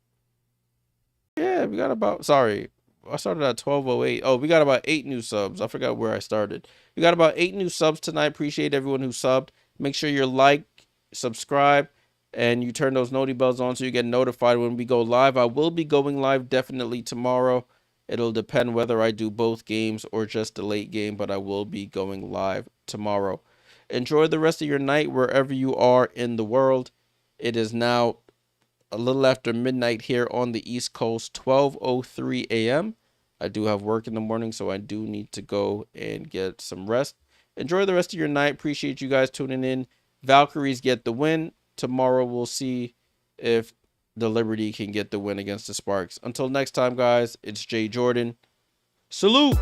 sorry. I started at 12:08. Oh, we got about 8 new subs. I forgot where I started. We got about 8 new subs tonight. Appreciate everyone who subbed. Make sure you like, subscribe, and you turn those noti bells on so you get notified when we go live. I will be going live definitely tomorrow. It'll depend whether I do both games or just the late game, but I will be going live tomorrow. Enjoy the rest of your night wherever you are in the world. It is now a little after midnight here on the East Coast, 12:03 a.m. I do have work in the morning, so I do need to go and get some rest. Enjoy the rest of your night. Appreciate you guys tuning in. Valkyries get the win. Tomorrow we'll see if the Liberty can get the win against the Sparks. Until next time, guys, it's Jay Jordan. Salute!